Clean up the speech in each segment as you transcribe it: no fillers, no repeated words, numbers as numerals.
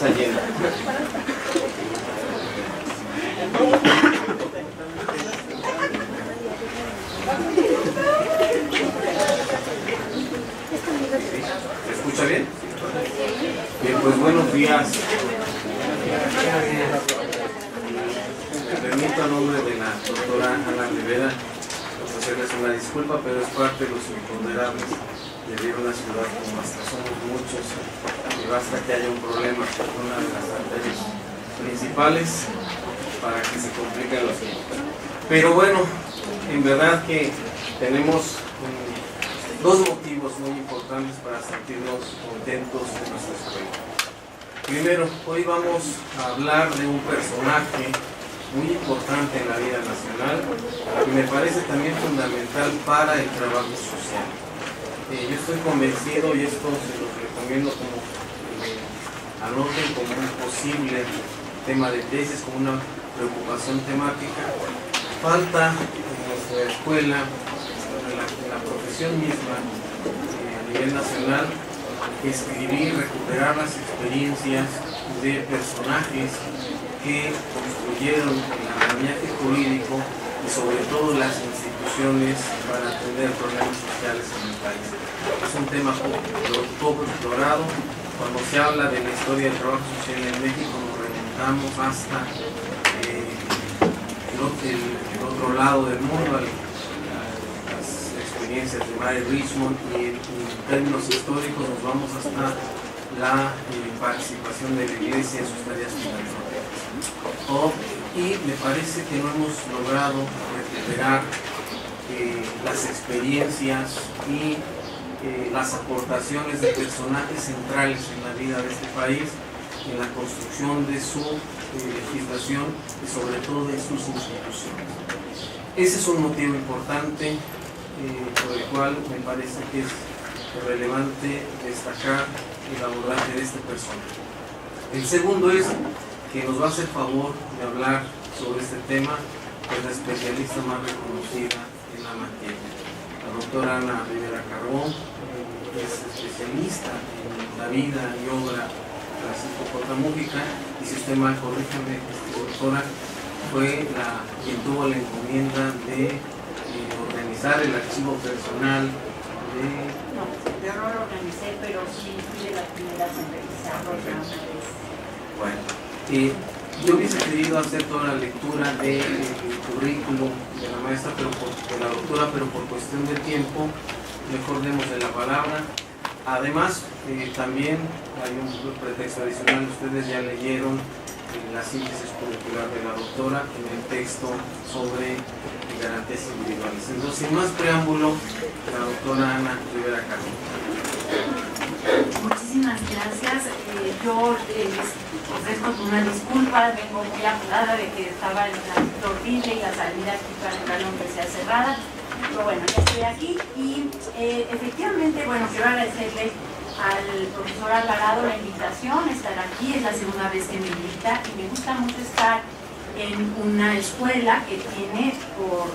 casa llena. ¿Se escucha bien? Bien, pues buenos días. Me permito a nombre de la doctora Ana Rivera ofrecerles una disculpa, pero es parte de los imponderables de vivir una ciudad como esta. Somos muchos y basta que haya un problema con una de las arterias principales para que se compliquen los tiempos. Pero bueno, en verdad que tenemos dos motivos muy importantes para sentirnos contentos en nuestra escuela. Primero, hoy vamos a hablar de un personaje muy importante en la vida nacional y me parece también fundamental para el trabajo social. Yo estoy convencido, y esto se los recomiendo como anoten como un posible tema de tesis, como una preocupación temática. Falta en nuestra escuela, en la profesión misma, a nivel nacional, escribir, recuperar las experiencias de personajes que construyeron el andamiaje jurídico y sobre todo las instituciones para atender problemas sociales en el país. Es un tema poco explorado. Cuando se habla de la historia del trabajo social en México, nos remontamos hasta el otro lado del mundo, las experiencias de Mary Richmond, y en términos históricos nos vamos hasta la participación de la Iglesia en sus tareas filantrópicas. Y me parece que no hemos logrado recuperar las experiencias y las aportaciones de personajes centrales en la vida de este país, en la construcción de su legislación y sobre todo de sus instituciones. Ese es un motivo importante por el cual me parece que es relevante destacar el abordaje de este personaje. El segundo es que nos va a hacer favor de hablar sobre este tema pues la especialista más reconocida en la materia, la doctora Ana Rivera Carbón, es especialista en la vida y obra de Francisco J. Múgica, y si usted mal, corríjame, doctora, fue quien tuvo la encomienda de organizar el archivo personal de... No, yo no lo organicé, pero sí fui de las primeras en realizarlo. Bueno, yo hubiese querido hacer toda la lectura del currículum de la maestra, de la doctora, pero por cuestión de tiempo, mejor démosle la palabra. Además, también hay un pretexto adicional. Ustedes ya leyeron la síntesis curricular de la doctora en el texto sobre garantías individuales. Entonces, sin más preámbulo, la doctora Ana Rivera Carbón. Muchísimas gracias. Yo les ofrezco una disculpa, vengo muy apurada de que estaba el tránsito horrible y la salida aquí para entrar a la universidad cerrada. Pero bueno, ya estoy aquí y efectivamente, bueno, quiero agradecerle al profesor Alvarado la invitación a estar aquí. Es la segunda vez que me invita y me gusta mucho estar en una escuela que tiene por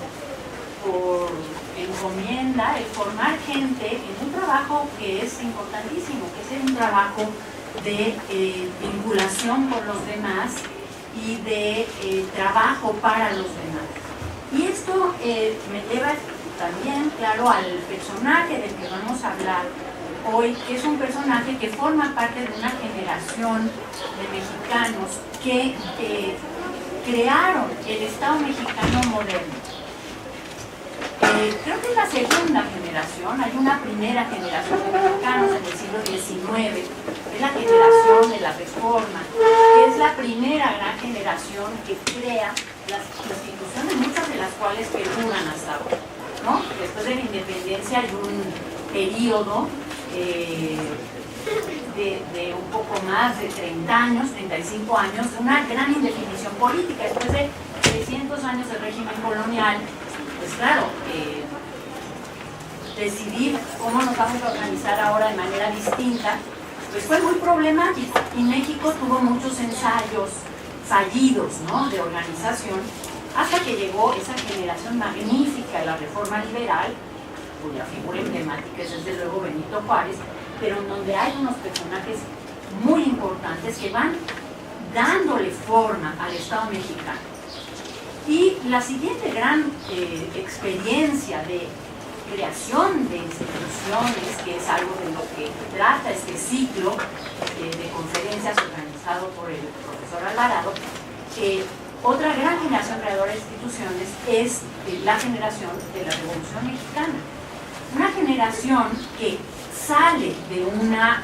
encomienda el formar gente en un trabajo que es importantísimo, que es un trabajo de vinculación con los demás y de trabajo para los demás. Y esto me lleva también, claro, al personaje del que vamos a hablar hoy, que es un personaje que forma parte de una generación de mexicanos que crearon el Estado mexicano moderno. Creo que es la segunda generación. Hay una primera generación de mexicanos en el siglo XIX, es la generación de la Reforma, que es la primera gran generación que crea las instituciones, muchas de las cuales perduran hasta ahora, ¿no? Después de la independencia hay un periodo de un poco más de 30 años, 35 años, de una gran indefinición política. Después de 300 años de régimen colonial, pues claro, decidir cómo nos vamos a organizar ahora de manera distinta, pues fue muy problemático, y México tuvo muchos ensayos fallidos, ¿no?, de organización, hasta que llegó esa generación magnífica de la Reforma Liberal, cuya figura emblemática es desde luego Benito Juárez, pero en donde hay unos personajes muy importantes que van dándole forma al Estado mexicano. Y la siguiente gran experiencia de creación de instituciones, que es algo de lo que trata este ciclo de conferencias organizado por el profesor Alvarado, otra gran generación creadora de instituciones es la generación de la Revolución Mexicana. Una generación que sale de una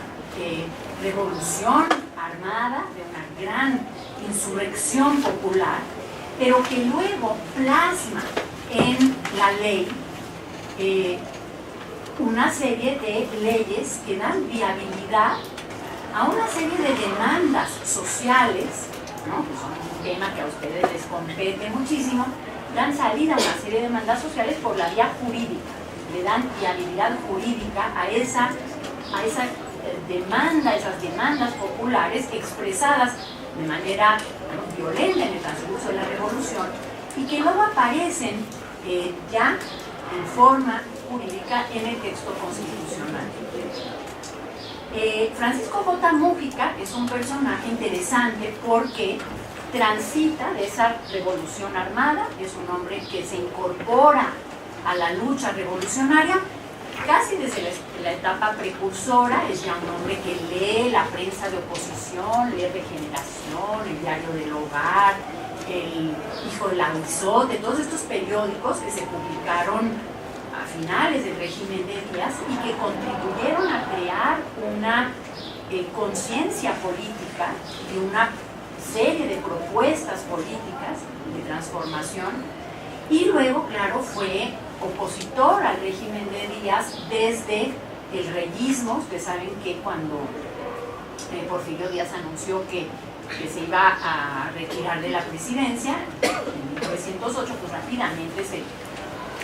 revolución armada, de una gran insurrección popular, pero que luego plasma en la ley una serie de leyes que dan viabilidad a una serie de demandas sociales, ¿no? Que son un tema que a ustedes les compete muchísimo, dan salida a una serie de demandas sociales por la vía jurídica, le dan viabilidad jurídica a esa demanda, esas demandas populares expresadas de manera violenta en el transcurso de la revolución y que luego aparecen ya en forma jurídica en el texto constitucional. Francisco J. Múgica es un personaje interesante porque transita de esa revolución armada, es un hombre que se incorpora a la lucha revolucionaria casi desde la etapa precursora, es ya un hombre que lee la prensa de oposición, lee Regeneración, el Diario del Hogar, el Hijo del Aguizote, todos estos periódicos que se publicaron a finales del régimen de Díaz y que contribuyeron a crear una conciencia política y una serie de propuestas políticas de transformación. Y luego, claro, fue opositor al régimen de Díaz desde el reyismo. Ustedes saben que cuando Porfirio Díaz anunció que se iba a retirar de la presidencia en 1908, pues rápidamente se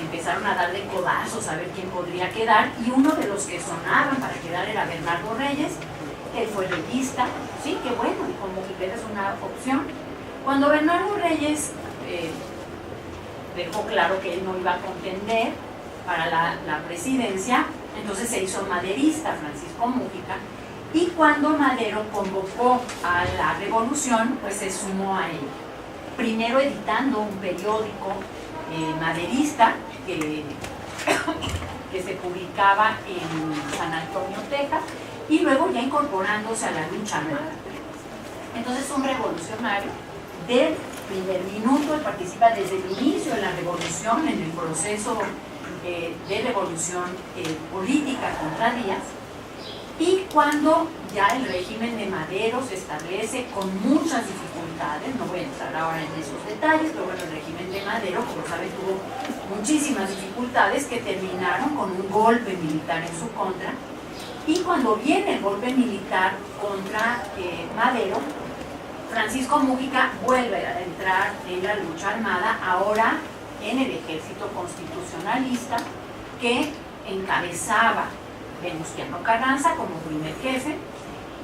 empezaron a darle codazos a ver quién podría quedar, y uno de los que sonaban para quedar era Bernardo Reyes. Él fue reyista, sí, qué bueno, como que es una opción. Cuando Bernardo Reyes dejó claro que él no iba a contender para la presidencia, entonces se hizo maderista Francisco Múgica, y cuando Madero convocó a la revolución, pues se sumó a él. Primero editando un periódico maderista que se publicaba en San Antonio, Texas, y luego ya incorporándose a la lucha armada. Entonces un revolucionario del primer minuto, él participa desde el inicio de la revolución, en el proceso de revolución política contra Díaz, y cuando ya el régimen de Madero se establece con muchas dificultades, no voy a entrar ahora en esos detalles, pero bueno, el régimen de Madero, como saben, tuvo muchísimas dificultades que terminaron con un golpe militar en su contra, y cuando viene el golpe militar contra Madero, Francisco Múgica vuelve a entrar en la lucha armada, ahora en el ejército constitucionalista que encabezaba Venustiano Carranza como primer jefe,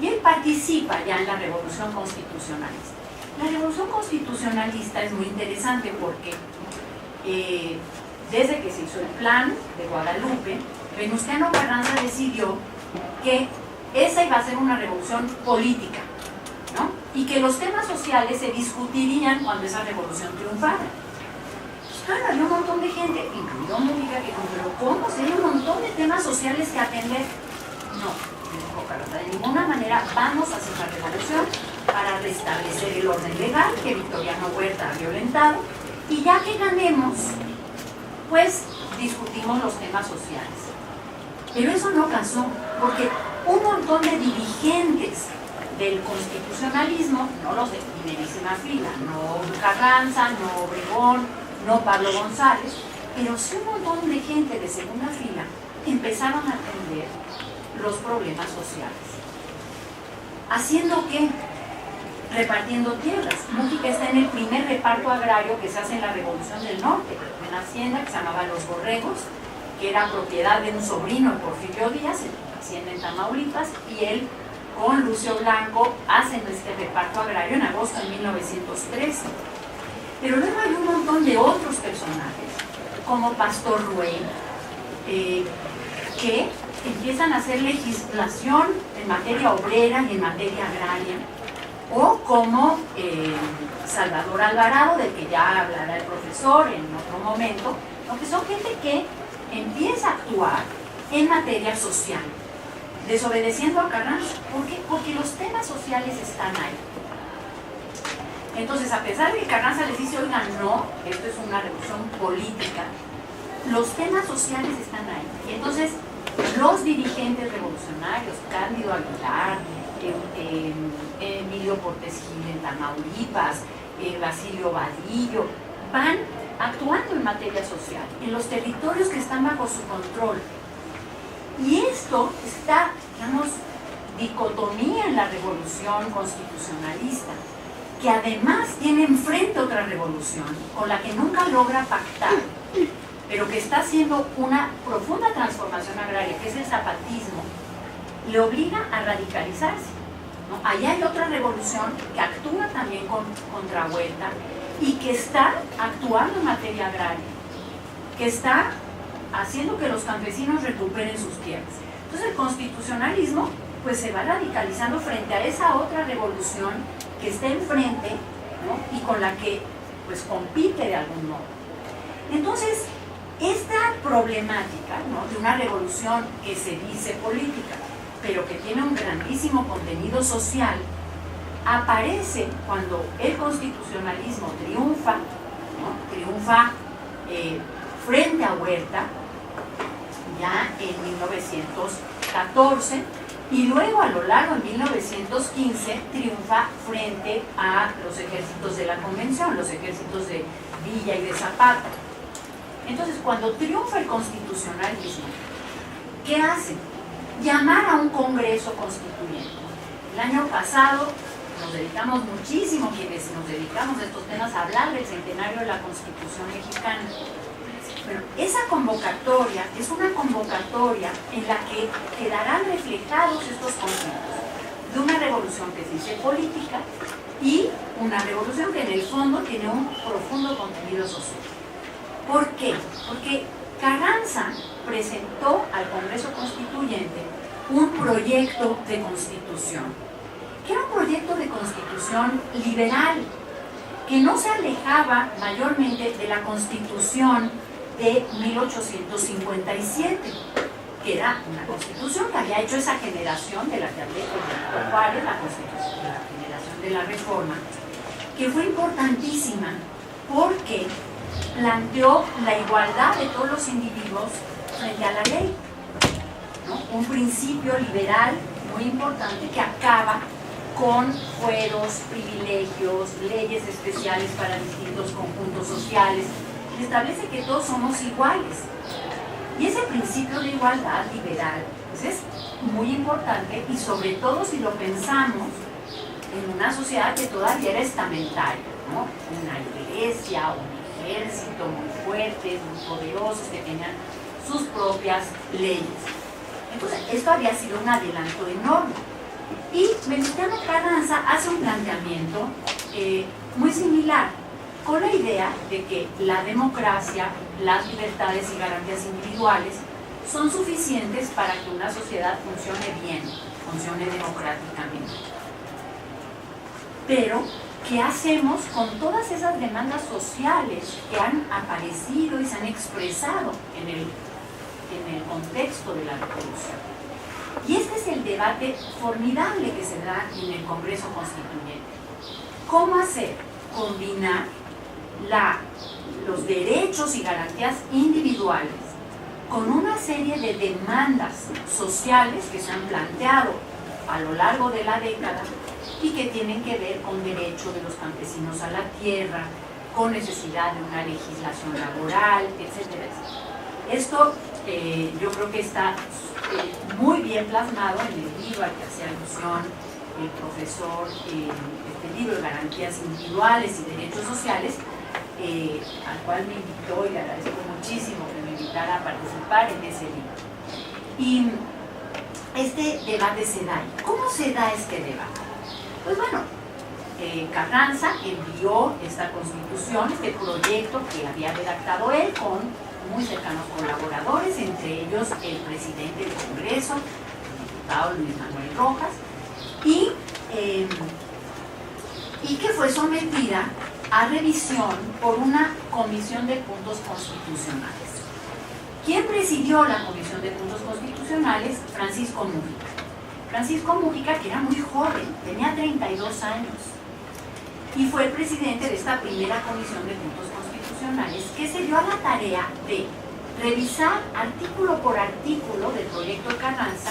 y él participa ya en la Revolución Constitucionalista. La Revolución Constitucionalista es muy interesante porque desde que se hizo el plan de Guadalupe, Venustiano Carranza decidió que esa iba a ser una revolución política, ¿no? Y que los temas sociales se discutirían cuando esa revolución triunfara. Claro, había un montón de gente, incluido Múgica, que dijo, pero ¿cómo? Si hay un montón de temas sociales que atender. No, dijo Carranza, de ninguna manera vamos a hacer la revolución para restablecer el orden legal que Victoriano Huerta ha violentado, y ya que ganemos, pues discutimos los temas sociales. Pero eso no pasó, porque un montón de dirigentes del constitucionalismo, no los de primerísima fila, no Carranza, no Obregón, no Pablo González, pero sí un montón de gente de segunda fila empezaron a atender los problemas sociales. ¿Haciendo qué? Repartiendo tierras. Múgica está en el primer reparto agrario que se hace en la Revolución del Norte, en una hacienda que se llamaba Los Borregos, que era propiedad de un sobrino de Porfirio Díaz, en una hacienda en Tamaulipas, y él con Lucio Blanco hacen este reparto agrario en agosto de 1913. Pero luego hay un montón de otros personajes, como Pastor Ruey, que empiezan a hacer legislación en materia obrera y en materia agraria, o como Salvador Alvarado, del que ya hablará el profesor en otro momento, ¿no? Que son gente que empieza a actuar en materia social, desobedeciendo a Carranza. ¿Por qué? Porque los temas sociales están ahí. Entonces, a pesar de que Carranza les dice, oigan, no, esto es una revolución política, los temas sociales están ahí. Y entonces, los dirigentes revolucionarios, Cándido Aguilar, Emilio Portes Gil en Tamaulipas, Basilio Vadillo, van actuando en materia social, en los territorios que están bajo su control. Y esto está, digamos, dicotomía en la revolución constitucionalista, que además tiene enfrente otra revolución, con la que nunca logra pactar, pero que está haciendo una profunda transformación agraria, que es el zapatismo, le obliga a radicalizarse, ¿no? Allá hay otra revolución que actúa también contra Huerta y que está actuando en materia agraria, que está haciendo que los campesinos recuperen sus tierras. Entonces el constitucionalismo pues se va radicalizando frente a esa otra revolución que está enfrente, ¿no? Y con la que pues compite de algún modo. Entonces, esta problemática, ¿no? De una revolución que se dice política, pero que tiene un grandísimo contenido social, aparece cuando el constitucionalismo triunfa, ¿no? Triunfa frente a Huerta, ya en 1914, y luego a lo largo de 1915 triunfa frente a los ejércitos de la Convención, los ejércitos de Villa y de Zapata. Entonces, cuando triunfa el constitucionalismo, ¿qué hace? Llamar a un congreso constituyente. El año pasado nos dedicamos muchísimo, quienes nos dedicamos a estos temas, a hablar del centenario de la Constitución mexicana. Pero esa convocatoria es una convocatoria en la que quedarán reflejados estos conceptos de una revolución que se dice política y una revolución que en el fondo tiene un profundo contenido social. ¿Por qué? Porque Carranza presentó al Congreso Constituyente un proyecto de constitución, que era un proyecto de constitución liberal, que no se alejaba mayormente de la Constitución de 1857, que era una constitución que había hecho esa generación de la que hablé con Juárez, la constitución, la generación de la Reforma, que fue importantísima porque planteó la igualdad de todos los individuos frente a la ley, ¿no? Un principio liberal muy importante que acaba con fueros, privilegios, leyes especiales para distintos conjuntos sociales, y establece que todos somos iguales. Y ese principio de igualdad liberal pues es muy importante, y sobre todo si lo pensamos en una sociedad que todavía era estamentaria, ¿no? Una iglesia, un ejército muy fuertes, muy poderosos, que tenían sus propias leyes. Entonces, esto había sido un adelanto enorme. Y Venustiano Carranza hace un planteamiento muy similar, con la idea de que la democracia, las libertades y garantías individuales son suficientes para que una sociedad funcione bien, funcione democráticamente. Pero, ¿qué hacemos con todas esas demandas sociales que han aparecido y se han expresado en el contexto de la revolución? Y este es el debate formidable que se da en el Congreso Constituyente. ¿Cómo hacer? Combinar los derechos y garantías individuales con una serie de demandas sociales que se han planteado a lo largo de la década y que tienen que ver con derecho de los campesinos a la tierra, con necesidad de una legislación laboral, etcétera, etcétera. Esto yo creo que está muy bien plasmado en el libro al que hacía alusión el profesor, este libro de Garantías Individuales y Derechos Sociales, al cual me invitó, y le agradezco muchísimo que me invitara a participar en ese libro. Y este debate se da. ¿Cómo se da este debate? Pues bueno, Carranza envió esta constitución, este proyecto que había redactado él con muy cercanos colaboradores, entre ellos el presidente del Congreso, el diputado Luis Manuel Rojas, y que fue sometida a revisión por una comisión de puntos constitucionales. ¿Quién presidió la comisión de puntos constitucionales? Francisco Múgica. Francisco Múgica, que era muy joven, tenía 32 años, y fue presidente de esta primera comisión de puntos constitucionales, que se dio a la tarea de revisar artículo por artículo del proyecto Carranza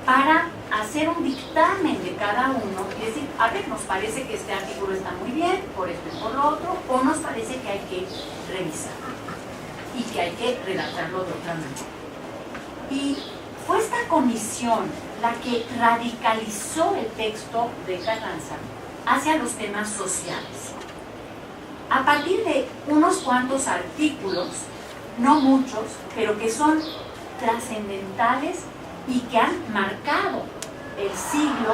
para hacer un dictamen de cada uno y decir, a ver, nos parece que este artículo está muy bien, por esto y por lo otro, o nos parece que hay que revisar y que hay que redactarlo de otra manera. Y fue esta comisión la que radicalizó el texto de Carranza hacia los temas sociales. A partir de unos cuantos artículos, no muchos, pero que son trascendentales y que han marcado el siglo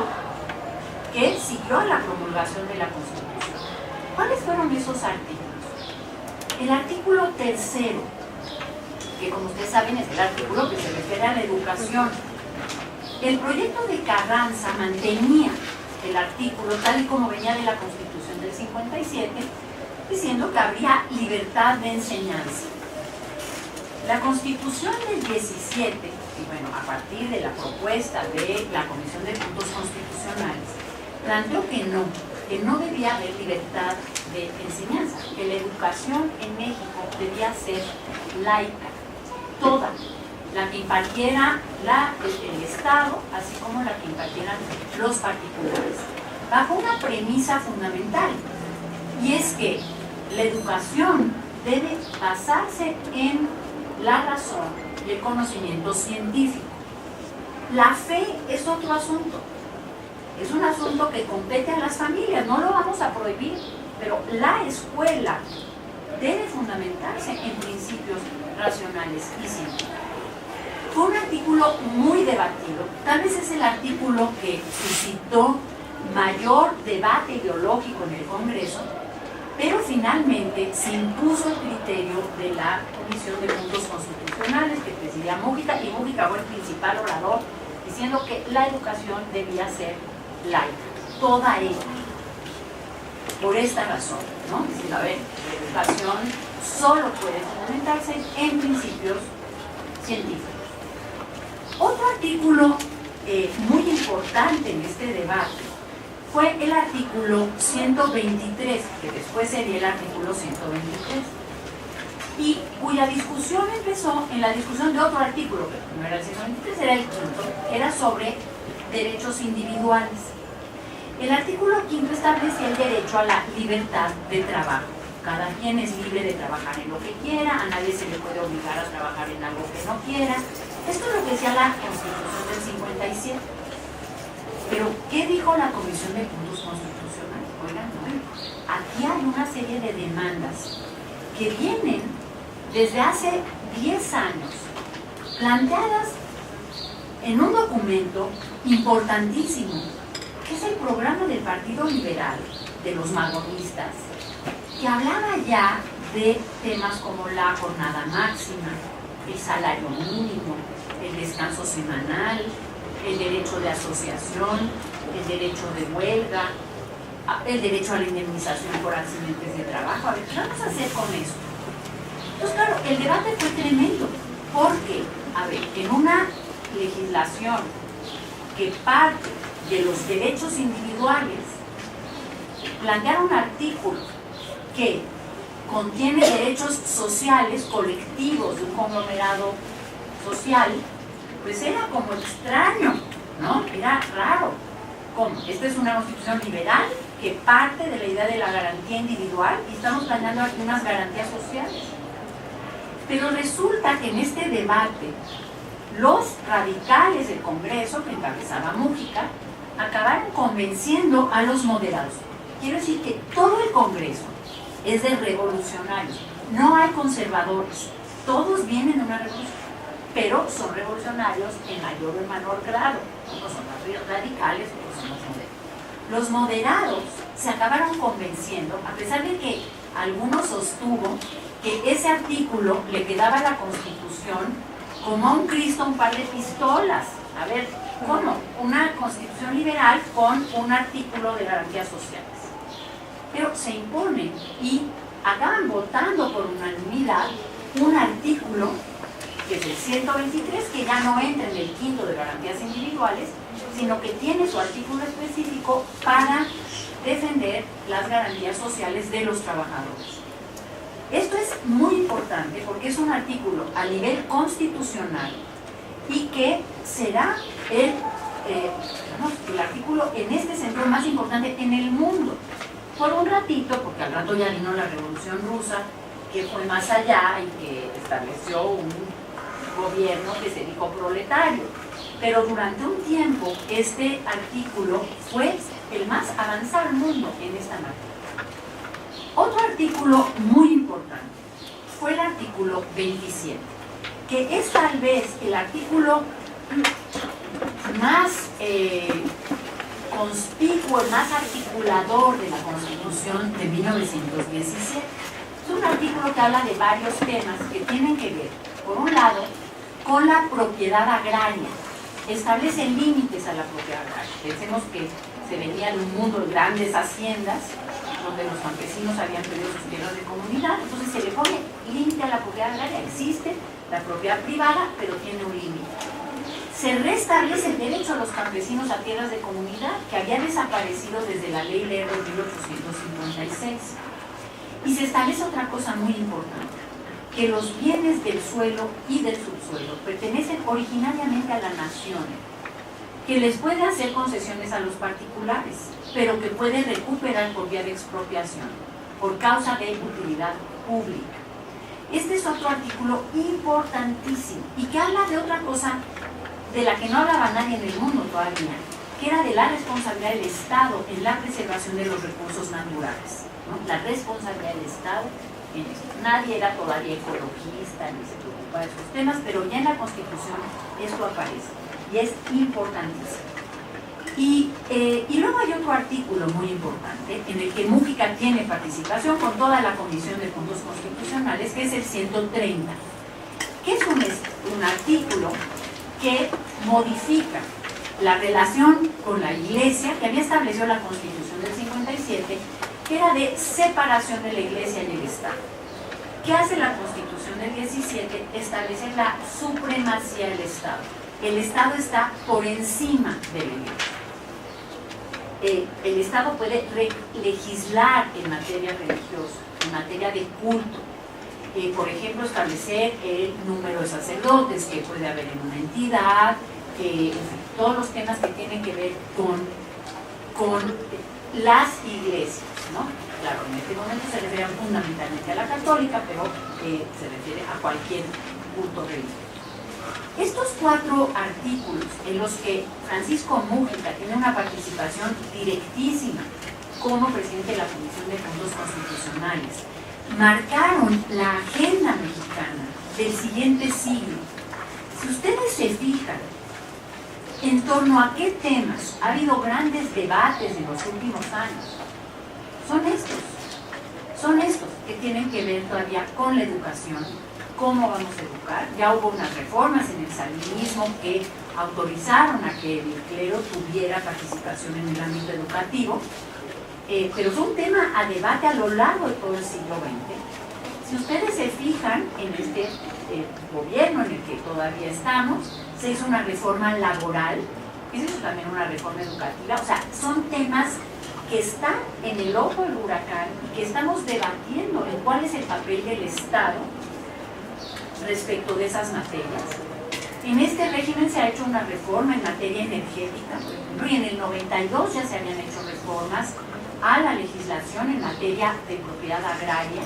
que siguió a la promulgación de la Constitución. ¿Cuáles fueron esos artículos? El artículo 3º, que como ustedes saben es el artículo que se refiere a la educación. El proyecto de Carranza mantenía el artículo tal y como venía de la Constitución del 57, diciendo que habría libertad de enseñanza. La Constitución del 17, y bueno, a partir de la propuesta de la Comisión de Puntos Constitucionales, planteó que no debía haber libertad de enseñanza, que la educación en México debía ser laica, toda, la que impartiera el Estado, así como la que impartieran los particulares, bajo una premisa fundamental, y es que la educación debe basarse en la razón y el conocimiento científico. La fe es otro asunto, es un asunto que compete a las familias, no lo vamos a prohibir, pero la escuela debe fundamentarse en principios racionales y científicos. Fue un artículo muy debatido, tal vez es el artículo que suscitó mayor debate ideológico en el Congreso, pero finalmente se impuso el criterio de la Comisión de Puntos Constitucionales que presidía Múgica, y Múgica fue el principal orador, diciendo que la educación debía ser laica, toda ella. Por esta razón, ¿no? Es decir, a ver, la educación solo puede fundamentarse en principios científicos. Otro artículo muy importante en este debate fue el artículo 123, que después sería el artículo 123, y cuya discusión empezó en la discusión de otro artículo, que no era el 123, era el quinto, que era sobre derechos individuales. El artículo quinto establecía el derecho a la libertad de trabajo. Cada quien es libre de trabajar en lo que quiera, a nadie se le puede obligar a trabajar en algo que no quiera. Esto es lo que decía la Constitución del 57. Pero, ¿qué dijo la Comisión de Puntos Constitucionales? Oigan, bueno, aquí hay una serie de demandas que vienen desde hace 10 años, planteadas en un documento importantísimo, que es el programa del Partido Liberal, de los magonistas, que hablaba ya de temas como la jornada máxima, el salario mínimo, el descanso semanal, el derecho de asociación, el derecho de huelga, el derecho a la indemnización por accidentes de trabajo. A ver, ¿qué vamos a hacer con eso? Pues claro, el debate fue tremendo, porque, a ver, en una legislación que parte de los derechos individuales, plantear un artículo que contiene derechos sociales colectivos de un conglomerado social, pues era como extraño, ¿no? Era raro. ¿Cómo? Esta es una constitución liberal que parte de la idea de la garantía individual y estamos planteando aquí unas garantías sociales. Pero resulta que en este debate los radicales del Congreso, que encabezaba Múgica, acabaron convenciendo a los moderados. Quiero decir que todo el Congreso es de revolucionarios, no hay conservadores, todos vienen de una revolución, pero son revolucionarios en mayor o menor grado, unos son más radicales, otros son más moderados. Los moderados se acabaron convenciendo, a pesar de que algunos sostuvo que ese artículo le quedaba a la Constitución como a un Cristo un par de pistolas. A ver, ¿cómo? Una Constitución liberal con un artículo de garantías sociales. Pero se impone y acaban votando por unanimidad un artículo que es el 123, que ya no entra en el quinto de garantías individuales, sino que tiene su artículo específico para defender las garantías sociales de los trabajadores. Esto es muy importante porque es un artículo a nivel constitucional y que será el artículo en este sentido más importante en el mundo. Por un ratito, porque al rato ya vino la Revolución Rusa, que fue más allá y que estableció un gobierno que se dijo proletario. Pero durante un tiempo este artículo fue el más avanzado del mundo en esta materia. Otro artículo muy importante fue el artículo 27, que es tal vez el artículo más conspicuo, el más articulador de la Constitución de 1917. Es un artículo que habla de varios temas que tienen que ver, por un lado, con la propiedad agraria. Establece límites a la propiedad agraria. Pensemos que se venía de un mundo de grandes haciendas, donde los campesinos habían perdido sus tierras de comunidad, entonces se le pone límite a la propiedad agraria. Existe la propiedad privada, pero tiene un límite. Se restablece el derecho a los campesinos a tierras de comunidad, que había desaparecido desde la Ley Lerdo de 1856. Y se establece otra cosa muy importante, que los bienes del suelo y del subsuelo pertenecen originariamente a la nación, que les puede hacer concesiones a los particulares, pero que puede recuperar por vía de expropiación, por causa de utilidad pública. Este es otro artículo importantísimo y que habla de otra cosa de la que no hablaba nadie en el mundo todavía, que era de la responsabilidad del Estado en la preservación de los recursos naturales, ¿no? La responsabilidad del Estado en esto. Nadie era todavía ecologista ni se preocupaba de esos temas, pero ya en la Constitución esto aparece y es importantísimo. Y luego hay otro artículo muy importante en el que Mújica tiene participación con toda la Comisión de Puntos Constitucionales, que es el 130, que es un artículo que modifica la relación con la Iglesia que había establecido la Constitución del 57, que era de separación de la Iglesia y el Estado. ¿Qué hace la Constitución del 17? Establecer la supremacía del Estado. El Estado está por encima de la Iglesia. El Estado puede legislar en materia religiosa, en materia de culto. Por ejemplo, establecer el número de sacerdotes que puede haber en una entidad, todos los temas que tienen que ver con las iglesias, ¿no? Claro, en este momento se refiere fundamentalmente a la católica, pero se refiere a cualquier culto religioso. Estos 4 artículos en los que Francisco Mújica tiene una participación directísima como presidente de la Comisión de Puntos Constitucionales, marcaron la agenda mexicana del siguiente siglo. Si ustedes se fijan en torno a qué temas ha habido grandes debates en los últimos años, son estos que tienen que ver todavía con la educación, cómo vamos a educar. Ya hubo unas reformas en el salinismo que autorizaron a que el clero tuviera participación en el ámbito educativo, pero fue un tema a debate a lo largo de todo el siglo XX. Si ustedes se fijan en este gobierno en el que todavía estamos, se hizo una reforma laboral, se hizo también una reforma educativa, o sea, son temas que están en el ojo del huracán y que estamos debatiendo en cuál es el papel del Estado respecto de esas materias. En este régimen se ha hecho una reforma en materia energética, por ejemplo, y en el 92 ya se habían hecho reformas a la legislación en materia de propiedad agraria,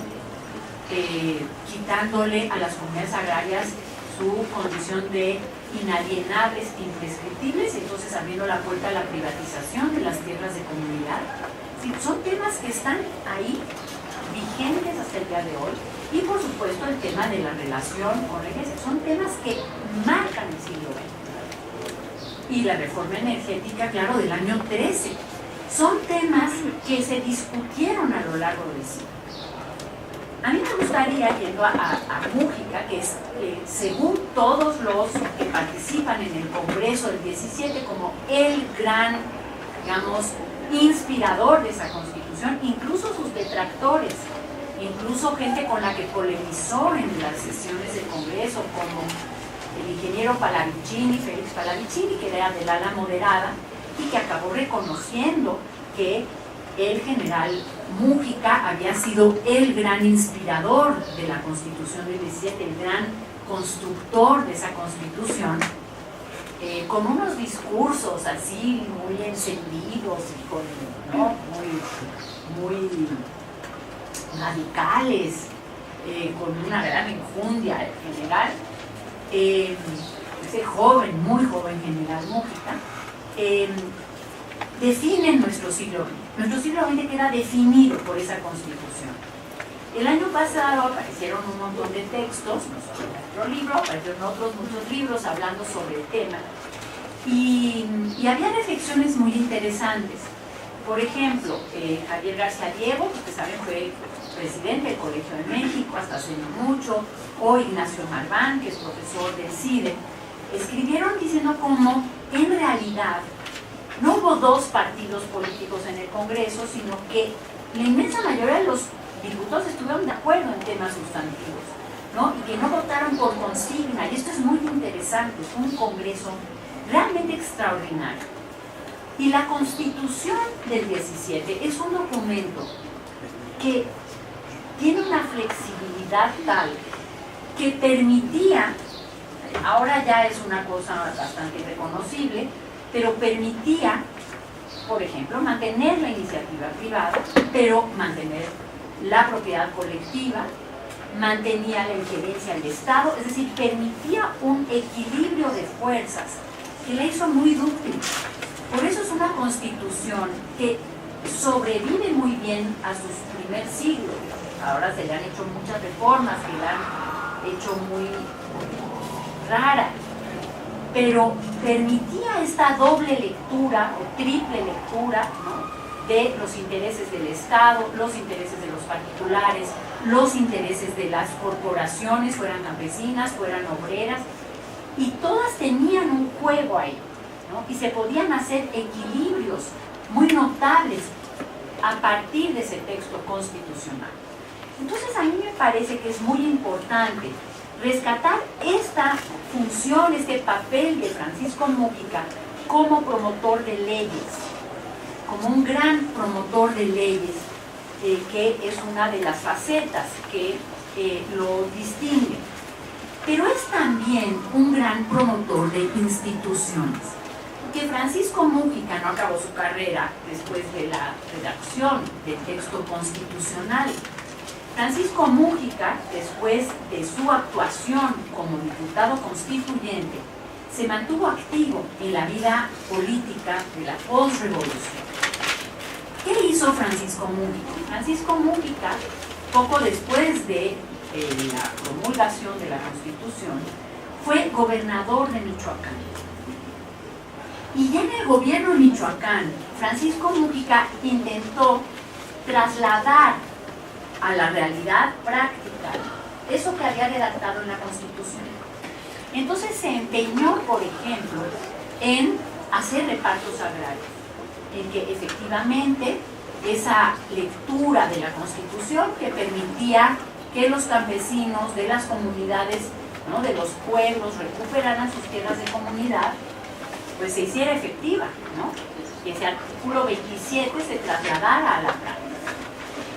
quitándole a las comunidades agrarias su condición de inalienables, imprescriptibles, entonces abriendo la puerta a la privatización de las tierras de comunidad. Sí, son temas que están ahí, vigentes hasta el día de hoy, y por supuesto el tema de la relación con la Iglesia. Son temas que marcan el siglo XX. Y la reforma energética, claro, del año 13. Son temas que se discutieron a lo largo del siglo. A mí me gustaría, yendo a Múgica, que es, según todos los que participan en el Congreso del 17, como el gran, digamos, inspirador de esa Constitución, incluso sus detractores, incluso gente con la que polemizó en las sesiones del Congreso, como el ingeniero Pallavicini, Félix Pallavicini, que era del ala moderada, y que acabó reconociendo que el general Múgica había sido el gran inspirador de la Constitución del 17, el gran constructor de esa Constitución, con unos discursos así muy encendidos y con, ¿no?, muy radicales, con una gran enjundia en general. Ese joven, muy joven general Múgica, definen nuestro siglo XX. Nuestro siglo XX queda definido por esa Constitución. El año pasado aparecieron un montón de textos, no solo nuestro libro, aparecieron otros muchos libros hablando sobre el tema, y había reflexiones muy interesantes. Por ejemplo, Javier García Diego, que saben fue presidente del Colegio de México hasta hace no mucho, o Ignacio Marván, que es profesor del CIDE, escribieron diciendo cómo en realidad no hubo dos partidos políticos en el Congreso, sino que la inmensa mayoría de los diputados estuvieron de acuerdo en temas sustantivos, ¿no? Y que no votaron por consigna, y esto es muy interesante, fue un Congreso realmente extraordinario. Y la Constitución del 17 es un documento que tiene una flexibilidad tal que permitía, ahora ya es una cosa bastante reconocible, pero permitía, por ejemplo, mantener la iniciativa privada, pero mantener la propiedad colectiva, mantenía la injerencia del Estado, es decir, permitía un equilibrio de fuerzas que la hizo muy dúctil. Por eso es una Constitución que sobrevive muy bien a sus primer siglo. Ahora se le han hecho muchas reformas que la han hecho muy rara, pero permitía esta doble lectura o triple lectura, ¿no?, de los intereses del Estado, los intereses de los particulares, los intereses de las corporaciones, fueran campesinas, fueran obreras, y todas tenían un juego ahí, ¿no?, y se podían hacer equilibrios muy notables a partir de ese texto constitucional. Entonces a mí me parece que es muy importante rescatar esta función, este papel de Francisco Múgica como promotor de leyes, como un gran promotor de leyes, que es una de las facetas que lo distingue. Pero es también un gran promotor de instituciones. Que Francisco Múgica no acabó su carrera después de la redacción del texto constitucional. Francisco Múgica, después de su actuación como diputado constituyente, se mantuvo activo en la vida política de la posrevolución. ¿Qué hizo Francisco Múgica? Francisco Múgica, poco después de la promulgación de la Constitución, fue gobernador de Michoacán. Y ya en el gobierno de Michoacán, Francisco Múgica intentó trasladar a la realidad práctica eso que había redactado en la Constitución. Entonces se empeñó, por ejemplo, en hacer repartos agrarios, en que efectivamente esa lectura de la Constitución que permitía que los campesinos de las comunidades, ¿no?, de los pueblos recuperaran sus tierras de comunidad, pues se hiciera efectiva, ¿no?, que ese artículo 27 se trasladara a la práctica.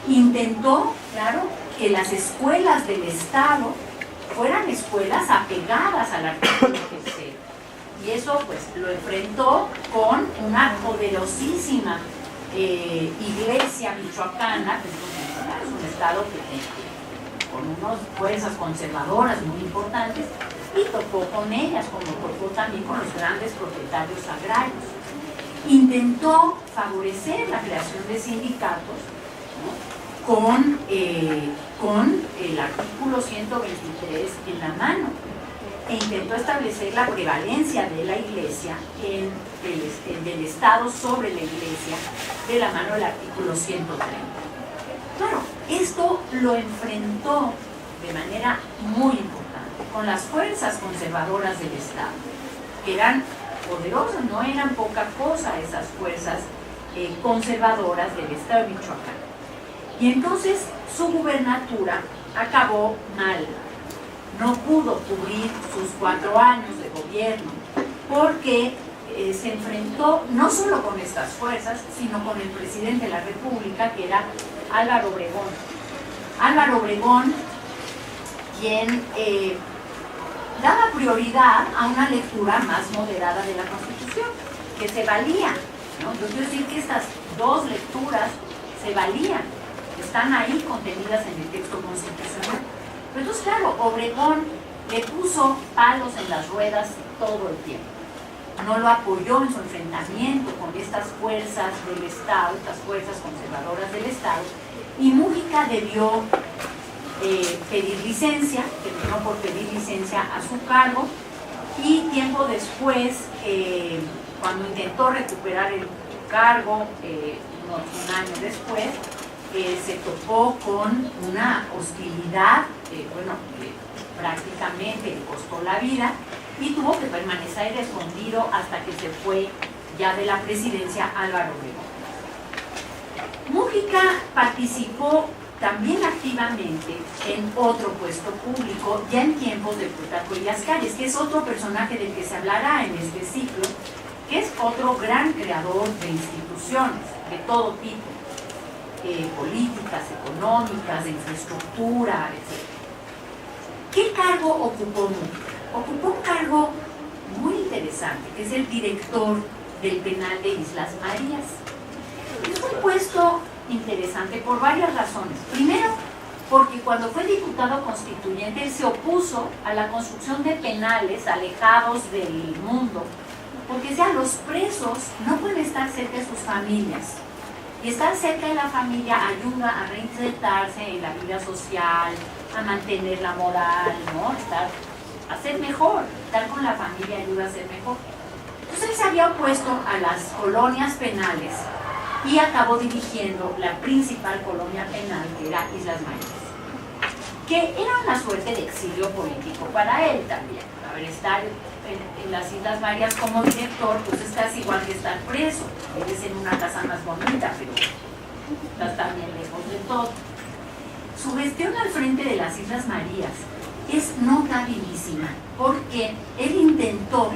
Intentó, claro, que las escuelas del Estado fueran escuelas apegadas al artículo 3. Y eso pues lo enfrentó con una poderosísima iglesia michoacana, que es un estado con unas fuerzas conservadoras muy importantes, y tocó con ellas, como tocó también con los grandes propietarios agrarios. Intentó favorecer la creación de sindicatos, ¿no?, con el artículo 123 en la mano, e intentó establecer la prevalencia de la Iglesia del Estado sobre la Iglesia de la mano del artículo 130. Claro, esto lo enfrentó de manera muy importante con las fuerzas conservadoras del Estado, que eran poderosas, no eran poca cosa esas fuerzas conservadoras del Estado de Michoacán. Y entonces su gubernatura acabó mal, no pudo cubrir sus 4 años de gobierno, porque se enfrentó no solo con estas fuerzas, sino con el presidente de la República, que era Álvaro Obregón. Álvaro Obregón, quien daba prioridad a una lectura más moderada de la Constitución, que se valía, ¿no? Yo quiero decir que estas 2 lecturas se valían, están ahí contenidas en el texto constitucional. Pero entonces, claro, Obregón le puso palos en las ruedas todo el tiempo. No lo apoyó en su enfrentamiento con estas fuerzas del Estado, estas fuerzas conservadoras del Estado, y Múgica debió pedir licencia, terminó por pedir licencia a su cargo, y tiempo después, cuando intentó recuperar el cargo, un año después, se topó con una hostilidad, que prácticamente le costó la vida, y tuvo que permanecer escondido hasta que se fue ya de la presidencia Álvaro Obregón. Múgica participó también activamente en otro puesto público, ya en tiempos de Plutarco Elías Calles, que es otro personaje del que se hablará en este ciclo, que es otro gran creador de instituciones de todo tipo, políticas, económicas, de infraestructura, etc. ¿Qué cargo ocupó Múgica? Ocupó un cargo muy interesante, que es el director del penal de Islas Marías. Es un puesto interesante por varias razones. Primero, porque cuando fue diputado constituyente, él se opuso a la construcción de penales alejados del mundo, porque decía, los presos no pueden estar cerca de sus familias, y estar cerca de la familia ayuda a reinsertarse en la vida social, a mantener la moral, ¿no? A ser mejor, estar con la familia ayuda a ser mejor. Entonces él se había opuesto a las colonias penales y acabó dirigiendo la principal colonia penal, que era Islas Marías, que era una suerte de exilio político para él también. A ver, estar en las Islas Marías como director, pues es casi igual que estar preso. Eres en una casa más bonita, pero estás también lejos de todo. Su gestión al frente de las Islas Marías es notabilísima, porque él intentó,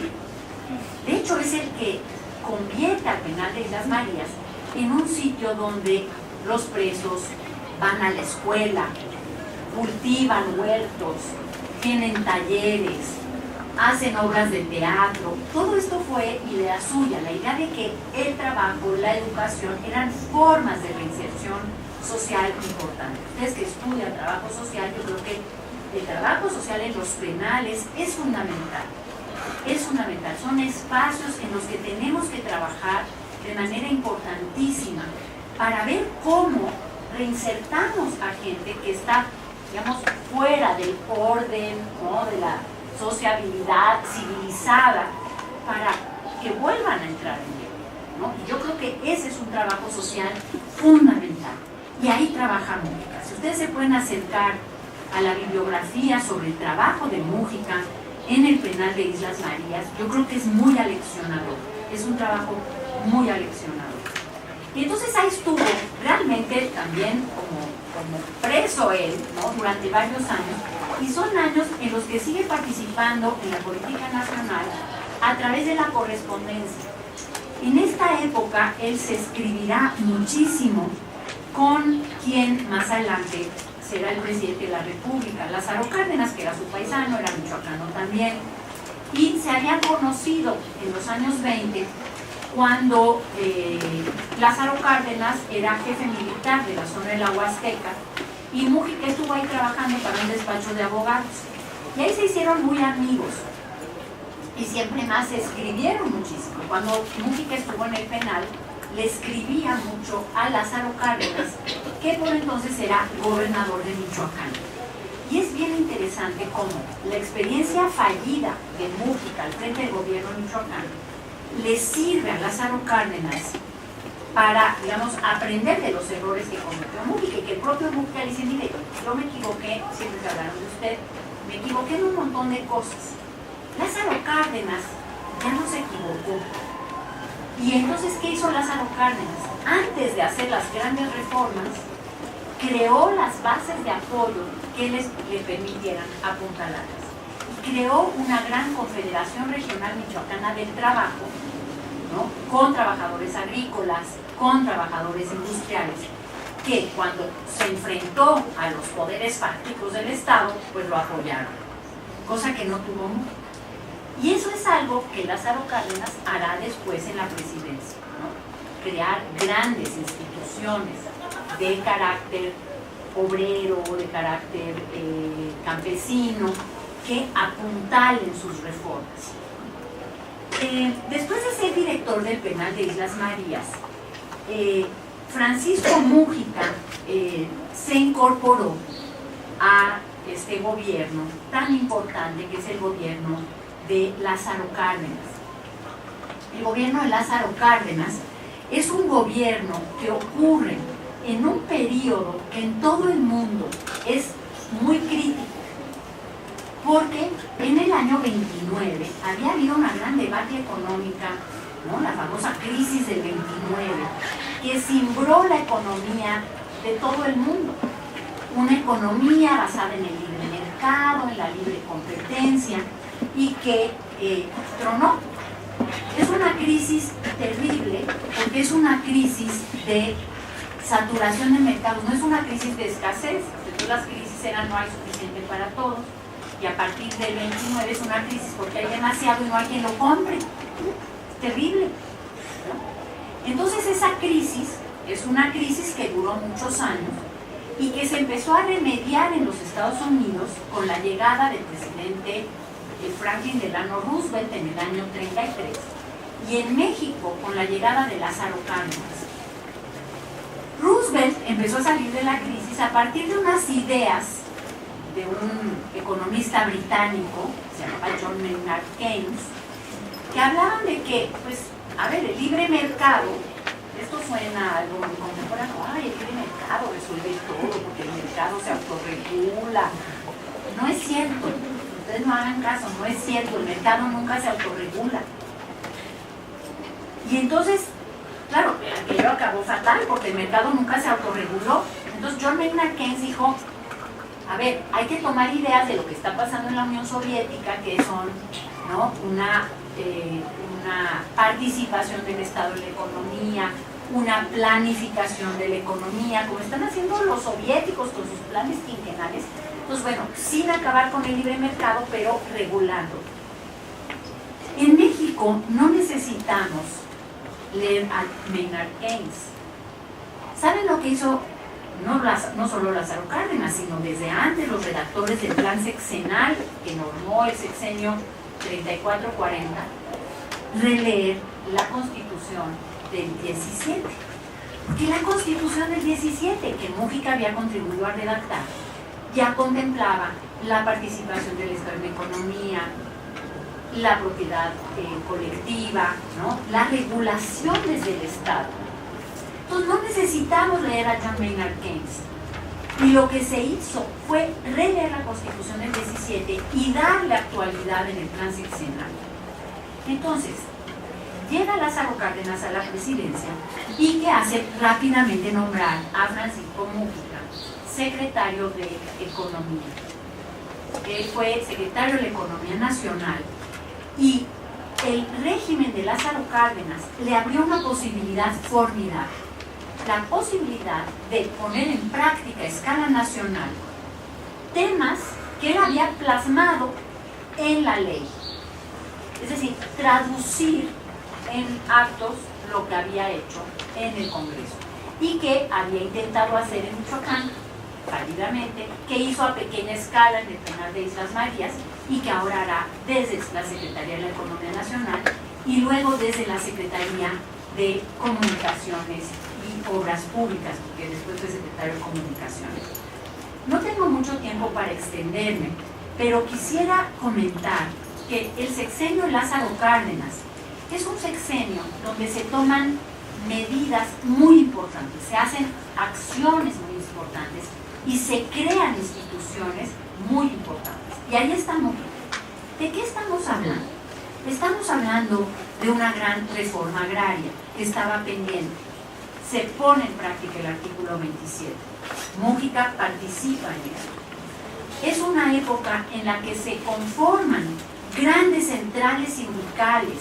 de hecho es el que convierte al penal de Islas Marías en un sitio donde los presos van a la escuela, cultivan huertos, tienen talleres, hacen obras de teatro. Todo esto fue idea suya, la idea de que el trabajo, la educación eran formas de reinserción social importantes. Ustedes que estudian trabajo social, yo creo que el trabajo social en los penales es fundamental. Es fundamental, son espacios en los que tenemos que trabajar de manera importantísima para ver cómo reinsertamos a gente que está, digamos, fuera del orden, ¿no?, de la sociabilidad civilizada, para que vuelvan a entrar en él, ¿no? Y yo creo que ese es un trabajo social fundamental, y ahí trabaja Múgica. Si ustedes se pueden acercar a la bibliografía sobre el trabajo de Múgica en el penal de Islas Marías, yo creo que es muy aleccionador, es un trabajo muy aleccionador. Y entonces ahí estuvo realmente también como preso él, ¿no?, durante varios años, y son años en los que sigue participando en la política nacional a través de la correspondencia. En esta época él se escribirá muchísimo con quien más adelante será el presidente de la República, Lázaro Cárdenas, que era su paisano, era michoacano también, y se había conocido en los años 20 cuando Lázaro Cárdenas era jefe militar de la zona de la Huasteca, y Múgica estuvo ahí trabajando para un despacho de abogados, y ahí se hicieron muy amigos, y siempre más se escribieron muchísimo. Cuando Múgica estuvo en el penal, le escribía mucho a Lázaro Cárdenas, que por entonces era gobernador de Michoacán. Y es bien interesante cómo la experiencia fallida de Múgica al frente del gobierno de Michoacán le sirve a Lázaro Cárdenas para, digamos, aprender de los errores que cometió Mújica, y que el propio Mújica dice, mire, yo me equivoqué, siempre que hablaron de usted, me equivoqué en un montón de cosas. Lázaro Cárdenas ya no se equivocó. Y entonces, ¿qué hizo Lázaro Cárdenas? Antes de hacer las grandes reformas, creó las bases de apoyo que le permitieran apuntalarlas. Y creó una gran confederación regional michoacana del trabajo, ¿no? Con trabajadores agrícolas, con trabajadores industriales, que cuando se enfrentó a los poderes fácticos del Estado, pues lo apoyaron, cosa que no tuvo mucho. Y eso es algo que Lázaro Cárdenas hará después en la presidencia, ¿no? Crear grandes instituciones de carácter obrero, de carácter campesino, que apuntalen sus reformas. Después de ser director del penal de Islas Marías, Francisco Mújica se incorporó a este gobierno tan importante que es el gobierno de Lázaro Cárdenas. El gobierno de Lázaro Cárdenas es un gobierno que ocurre en un periodo que en todo el mundo es muy crítico, porque en el año 29 había habido una gran debacle económica, ¿no? La famosa crisis del 29, que cimbró la economía de todo el mundo. Una economía basada en el libre mercado, en la libre competencia, y que tronó. Es una crisis terrible, porque es una crisis de saturación de mercados, no es una crisis de escasez. Entonces las crisis eran no hay suficiente para todos, y a partir del 29 es una crisis porque hay demasiado y no hay quien lo compre. Es terrible, ¿no? Entonces esa crisis es una crisis que duró muchos años y que se empezó a remediar en los Estados Unidos con la llegada del presidente Franklin Delano Roosevelt en el año 33, y en México con la llegada de Lázaro Cárdenas. Roosevelt empezó a salir de la crisis a partir de unas ideas de un economista británico, se llamaba John Maynard Keynes, que hablaban de que, pues, a ver, el libre mercado, esto suena algo muy contemporáneo, ay, el libre mercado resuelve todo porque el mercado se autorregula. No es cierto, ustedes no hagan caso, no es cierto, el mercado nunca se autorregula. Y entonces, claro, aquello acabó fatal porque el mercado nunca se autorreguló. Entonces John Maynard Keynes dijo, a ver, hay que tomar ideas de lo que está pasando en la Unión Soviética, que son, ¿no?, una participación del Estado en la economía, una planificación de la economía, como están haciendo los soviéticos con sus planes quinquenales. Pues bueno, sin acabar con el libre mercado, pero regulando. En México no necesitamos leer a Maynard Keynes. ¿Saben lo que hizo no solo Lázaro Cárdenas, sino desde antes los redactores del plan sexenal que normó el sexenio 34-40? Releer la Constitución del 17. Porque la Constitución del 17, que Mújica había contribuido a redactar, ya contemplaba la participación del Estado en la economía, la propiedad colectiva, ¿no?, la regulación desde el Estado. Entonces no necesitamos leer a John Maynard Keynes. Y lo que se hizo fue releer la Constitución del 17 y darle actualidad en el plan sexenal. Entonces, llega Lázaro Cárdenas a la presidencia y que hace rápidamente nombrar a Francisco Mújica secretario de Economía. Él fue secretario de la Economía Nacional y el régimen de Lázaro Cárdenas le abrió una posibilidad formidable, la posibilidad de poner en práctica a escala nacional temas que él había plasmado en la ley, es decir, traducir en actos lo que había hecho en el Congreso y que había intentado hacer en Michoacán fallidamente, que hizo a pequeña escala en el penal de Islas Marías y que ahora hará desde la Secretaría de la Economía Nacional y luego desde la Secretaría de Comunicaciones y Obras Públicas, porque después fue secretario de Comunicaciones. No tengo mucho tiempo para extenderme, pero quisiera comentar que el sexenio Lázaro Cárdenas es un sexenio donde se toman medidas medidas muy importantes, se hacen acciones muy importantes y se crean instituciones muy importantes. Y ahí estamos. ¿De qué estamos hablando? Estamos hablando de una gran reforma agraria que estaba pendiente. Se pone en práctica el artículo 27. Mújica participa en eso. Es una época en la que se conforman grandes centrales sindicales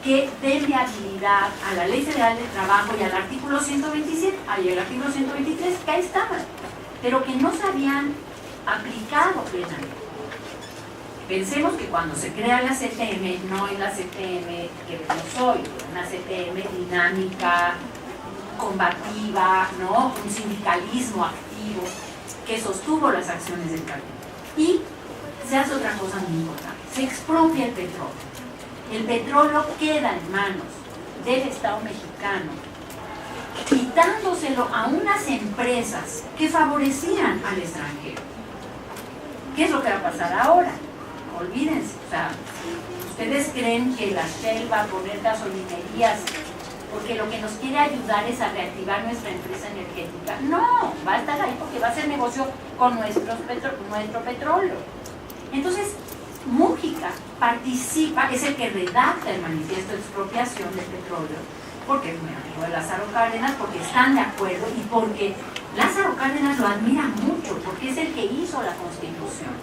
que den viabilidad a la Ley Federal de Trabajo y al artículo 127, y al artículo 123, que ahí estaban, pero que no se habían aplicado plenamente. Pensemos que cuando se crea la CTM, no es la CTM que vemos hoy, una CTM dinámica, combativa, ¿no? Un sindicalismo activo que sostuvo las acciones del campo. Y se hace otra cosa muy importante, se expropia el petróleo. El petróleo queda en manos del Estado mexicano, quitándoselo a unas empresas que favorecían al extranjero. ¿Qué es lo que va a pasar ahora? Olvídense, o sea, ¿ustedes creen que la Shell va a poner gasolinerías porque lo que nos quiere ayudar es a reactivar nuestra empresa energética? No, va a estar ahí porque va a hacer negocio con nuestro petróleo. Entonces, Mújica participa, es el que redacta el manifiesto de expropiación del petróleo, porque es muy amigo de Lázaro Cárdenas, porque están de acuerdo y porque Lázaro Cárdenas lo admira mucho, porque es el que hizo la Constitución.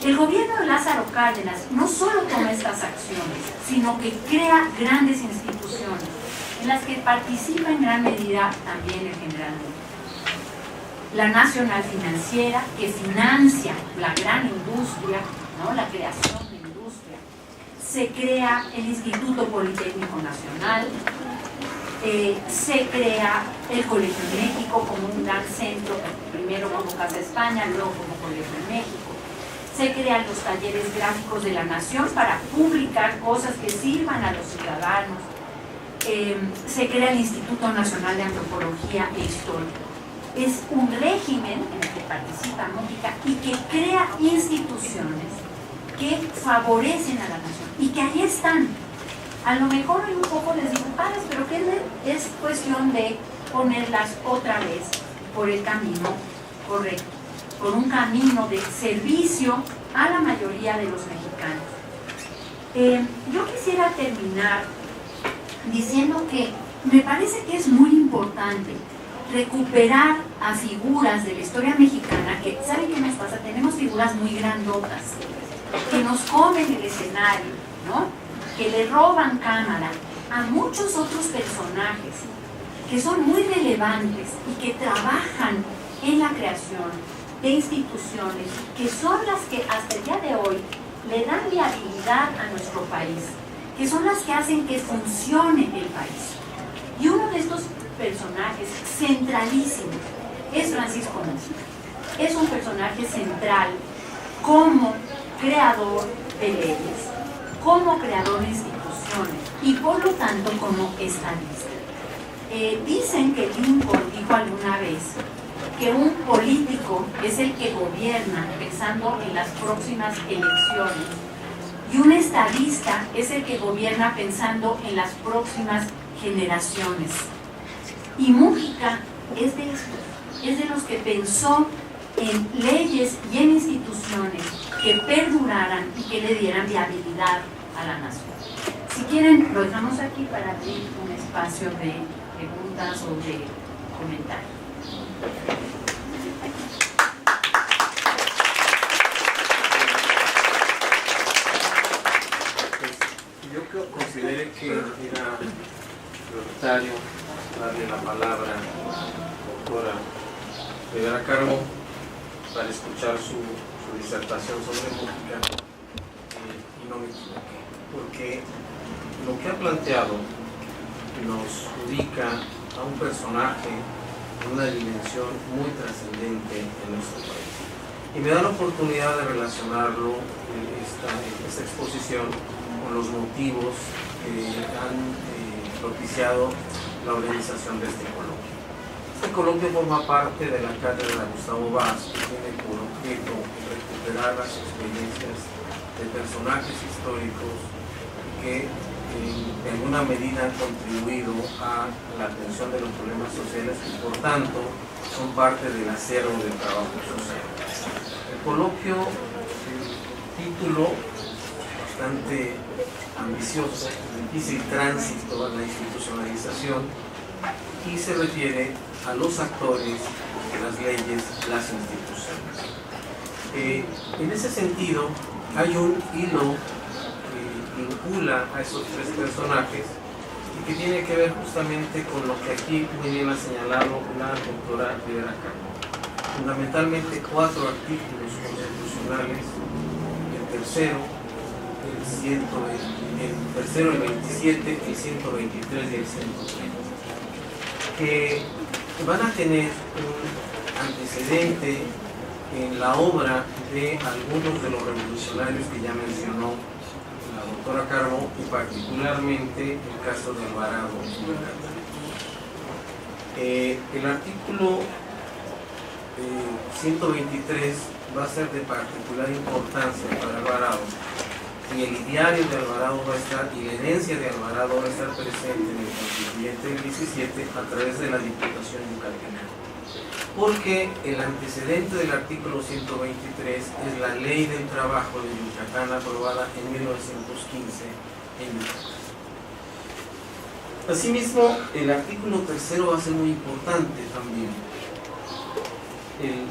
El gobierno de Lázaro Cárdenas no solo toma estas acciones, sino que crea grandes instituciones en las que participa en gran medida también el general Luna. La Nacional Financiera, que financia la gran industria, ¿no? La creación de industria. Se crea el Instituto Politécnico Nacional, se crea el Colegio de México como un gran centro, primero como Casa España, luego como Colegio de México. Se crean los talleres gráficos de la Nación para publicar cosas que sirvan a los ciudadanos. Se crea el Instituto Nacional de Antropología e Historia. Es un régimen en el que participa Mújica y que crea instituciones que favorecen a la nación y que ahí están. A lo mejor hay un poco desdibujadas, pero que es cuestión de ponerlas otra vez por el camino correcto, por un camino de servicio a la mayoría de los mexicanos. Yo quisiera terminar diciendo que me parece que es muy importante recuperar a figuras de la historia mexicana que, ¿saben qué nos pasa? Tenemos figuras muy grandotas que nos comen el escenario, ¿no? Que le roban cámara a muchos otros personajes que son muy relevantes y que trabajan en la creación de instituciones que son las que hasta el día de hoy le dan viabilidad a nuestro país, que son las que hacen que funcione el país. Y uno de estos personajes centralísimos es Francisco Mújica. Es un personaje central como creador de leyes, como creador de instituciones y por lo tanto como estadista. Dicen que Lincoln dijo alguna vez que un político es el que gobierna pensando en las próximas elecciones y un estadista es el que gobierna pensando en las próximas generaciones. Y Mújica es de estos, es de los que pensó en leyes y en instituciones que perduraran y que le dieran viabilidad a la nación. Si quieren, lo dejamos aquí para abrir un espacio de preguntas o de comentarios. Yo consideré que era prioritario darle la palabra a la doctora Rivera Carbo para escuchar su disertación sobre Mújica y no me equivoqué, porque lo que ha planteado nos ubica a un personaje en una dimensión muy trascendente en nuestro país. Y me da la oportunidad de relacionarlo esta exposición con los motivos que han propiciado la organización de este coloquio. Este coloquio forma parte de la cátedra Gustavo Vaz, que tiene por objeto recuperar las experiencias de personajes históricos que de alguna medida han contribuido a la atención de los problemas sociales y por tanto son parte del acervo del trabajo social. El coloquio, el título bastante ambicioso, difícil tránsito a la institucionalización, y se refiere a los actores de las leyes, las instituciones. En ese sentido, hay un hilo que vincula a esos tres personajes y que tiene que ver justamente con lo que aquí muy bien ha señalado la doctora Rivera Cano. Fundamentalmente 4 artículos constitucionales, el tercero, el 27, el 123 y el 130, que van a tener un antecedente en la obra de algunos de los revolucionarios que ya mencionó la doctora Carbo, y particularmente el caso de Alvarado y Yucatán. El artículo 123 va a ser de particular importancia para Alvarado, y el ideario de Alvarado va a estar, y la herencia de Alvarado va a estar presente en el constituyente del 17 a través de la Diputación Yucateca. Porque el antecedente del artículo 123 es la Ley del Trabajo de Yucatán, aprobada en 1915 en Yucatán. Asimismo, el artículo tercero va a ser muy importante también. El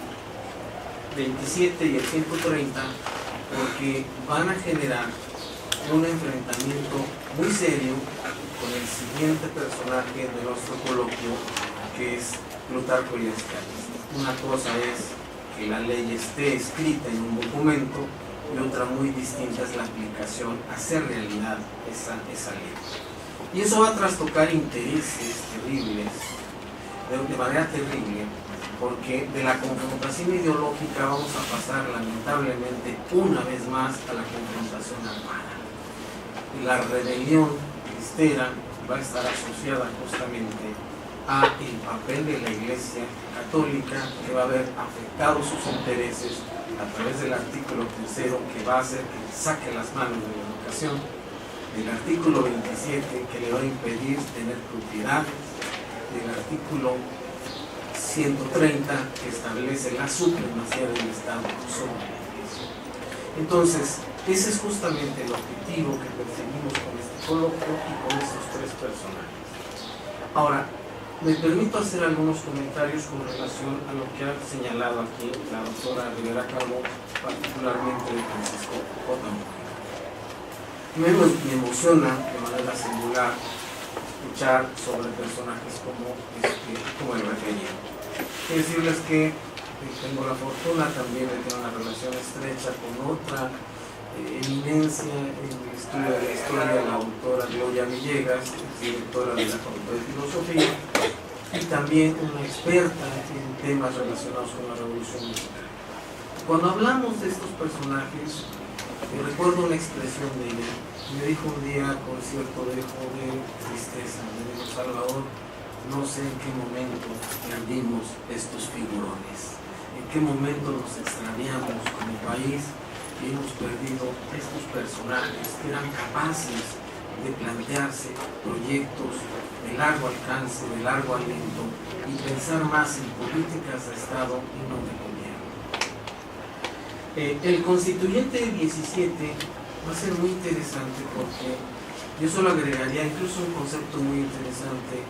27 y el 130, porque van a generar un enfrentamiento muy serio con el siguiente personaje de nuestro coloquio, que es Plutarco Elías Calles. Una cosa es que la ley esté escrita en un documento y otra muy distinta es la aplicación, hacer realidad esa ley. Y eso va a trastocar intereses terribles, de manera terrible, porque de la confrontación ideológica vamos a pasar lamentablemente una vez más a la confrontación armada. Y la rebelión cristera va a estar asociada justamente a el papel de la Iglesia Católica, que va a haber afectado sus intereses a través del artículo tercero, que va a hacer que saque las manos de la educación, del artículo 27, que le va a impedir tener propiedades, del artículo 130, que establece la supremacía del Estado sobre la Iglesia. Entonces, ese es justamente el objetivo que perseguimos con este coloquio y con estos tres personajes. Ahora, me permito hacer algunos comentarios con relación a lo que ha señalado aquí la doctora Rivera Calvo, particularmente de Francisco J. Me emociona de manera singular escuchar sobre personajes como el referido. Quiero decirles que tengo la fortuna también de tener una relación estrecha con otra eminencia en el estudio de la historia, la autora Gloria Villegas, directora de la Facultad de Filosofía, y también una experta en temas relacionados con la Revolución Mexicana. Cuando hablamos de estos personajes, recuerdo una expresión de ella. Me dijo un día con cierto dejo de tristeza, me dijo: Salvador, no sé en qué momento perdimos estos figurones, en qué momento nos extraviamos como país y hemos perdido estos personajes que eran capaces de plantearse proyectos de largo alcance, de largo aliento, y pensar más en políticas de Estado y no de gobierno. El constituyente 17 va a ser muy interesante, porque yo solo agregaría incluso un concepto muy interesante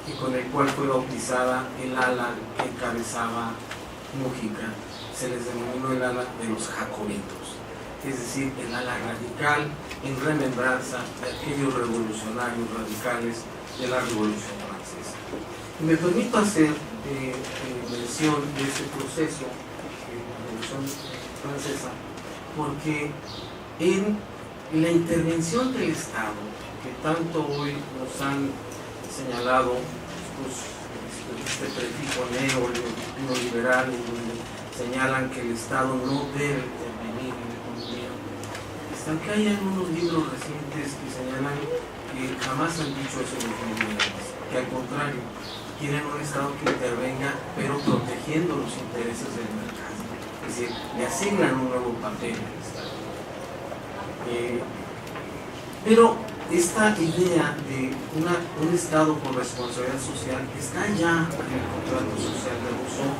y con el cual fue bautizada el ala que encabezaba Mújica. Se les denominó el ala de los jacobitos, es decir, el ala radical en remembranza de aquellos revolucionarios radicales de la Revolución Francesa. Y me permito hacer mención de ese proceso de la Revolución Francesa, porque en la intervención del Estado, que tanto hoy nos han señalado este prefijo neoliberal, donde señalan que el Estado no debe intervenir en la economía, hasta que hay algunos libros recientes que señalan que jamás han dicho eso los neoliberales, que al contrario, quieren un Estado que intervenga, pero protegiendo los intereses del mercado. Es decir, le asignan un nuevo papel al Estado. Pero esta idea de un Estado con responsabilidad social está ya en el contrato social de Rousseau,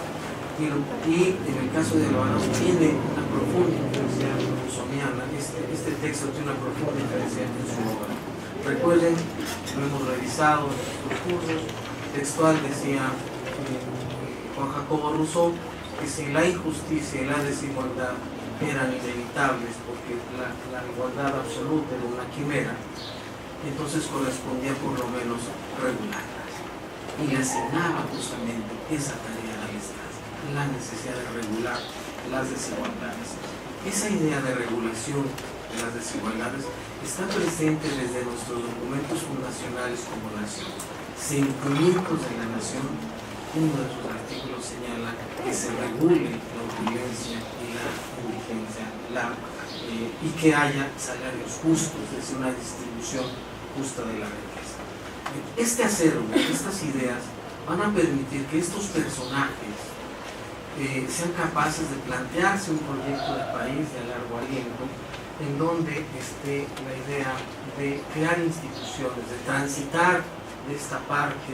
y en el caso de Alvarado tiene una profunda influencia rousseauiana. Este texto tiene una profunda influencia en su obra. Recuerden, lo hemos revisado en nuestros cursos, textual decía Juan Jacobo Rousseau que si la injusticia y la desigualdad eran inevitables porque la igualdad absoluta era una quimera, entonces correspondía por lo menos regularlas, y le asignaba justamente esa tarea al Estado, la necesidad de regular las desigualdades. Esa idea de regulación de las desigualdades está presente desde nuestros documentos fundacionales como nación. Sentimientos de la nación, uno de sus artículos señala que se regule la opulencia y la indigencia, y que haya salarios justos, es decir, una distribución justa de la riqueza. Este acervo, estas ideas van a permitir que estos personajes sean capaces de plantearse un proyecto de país de largo aliento, en donde esté la idea de crear instituciones, de transitar de esta parte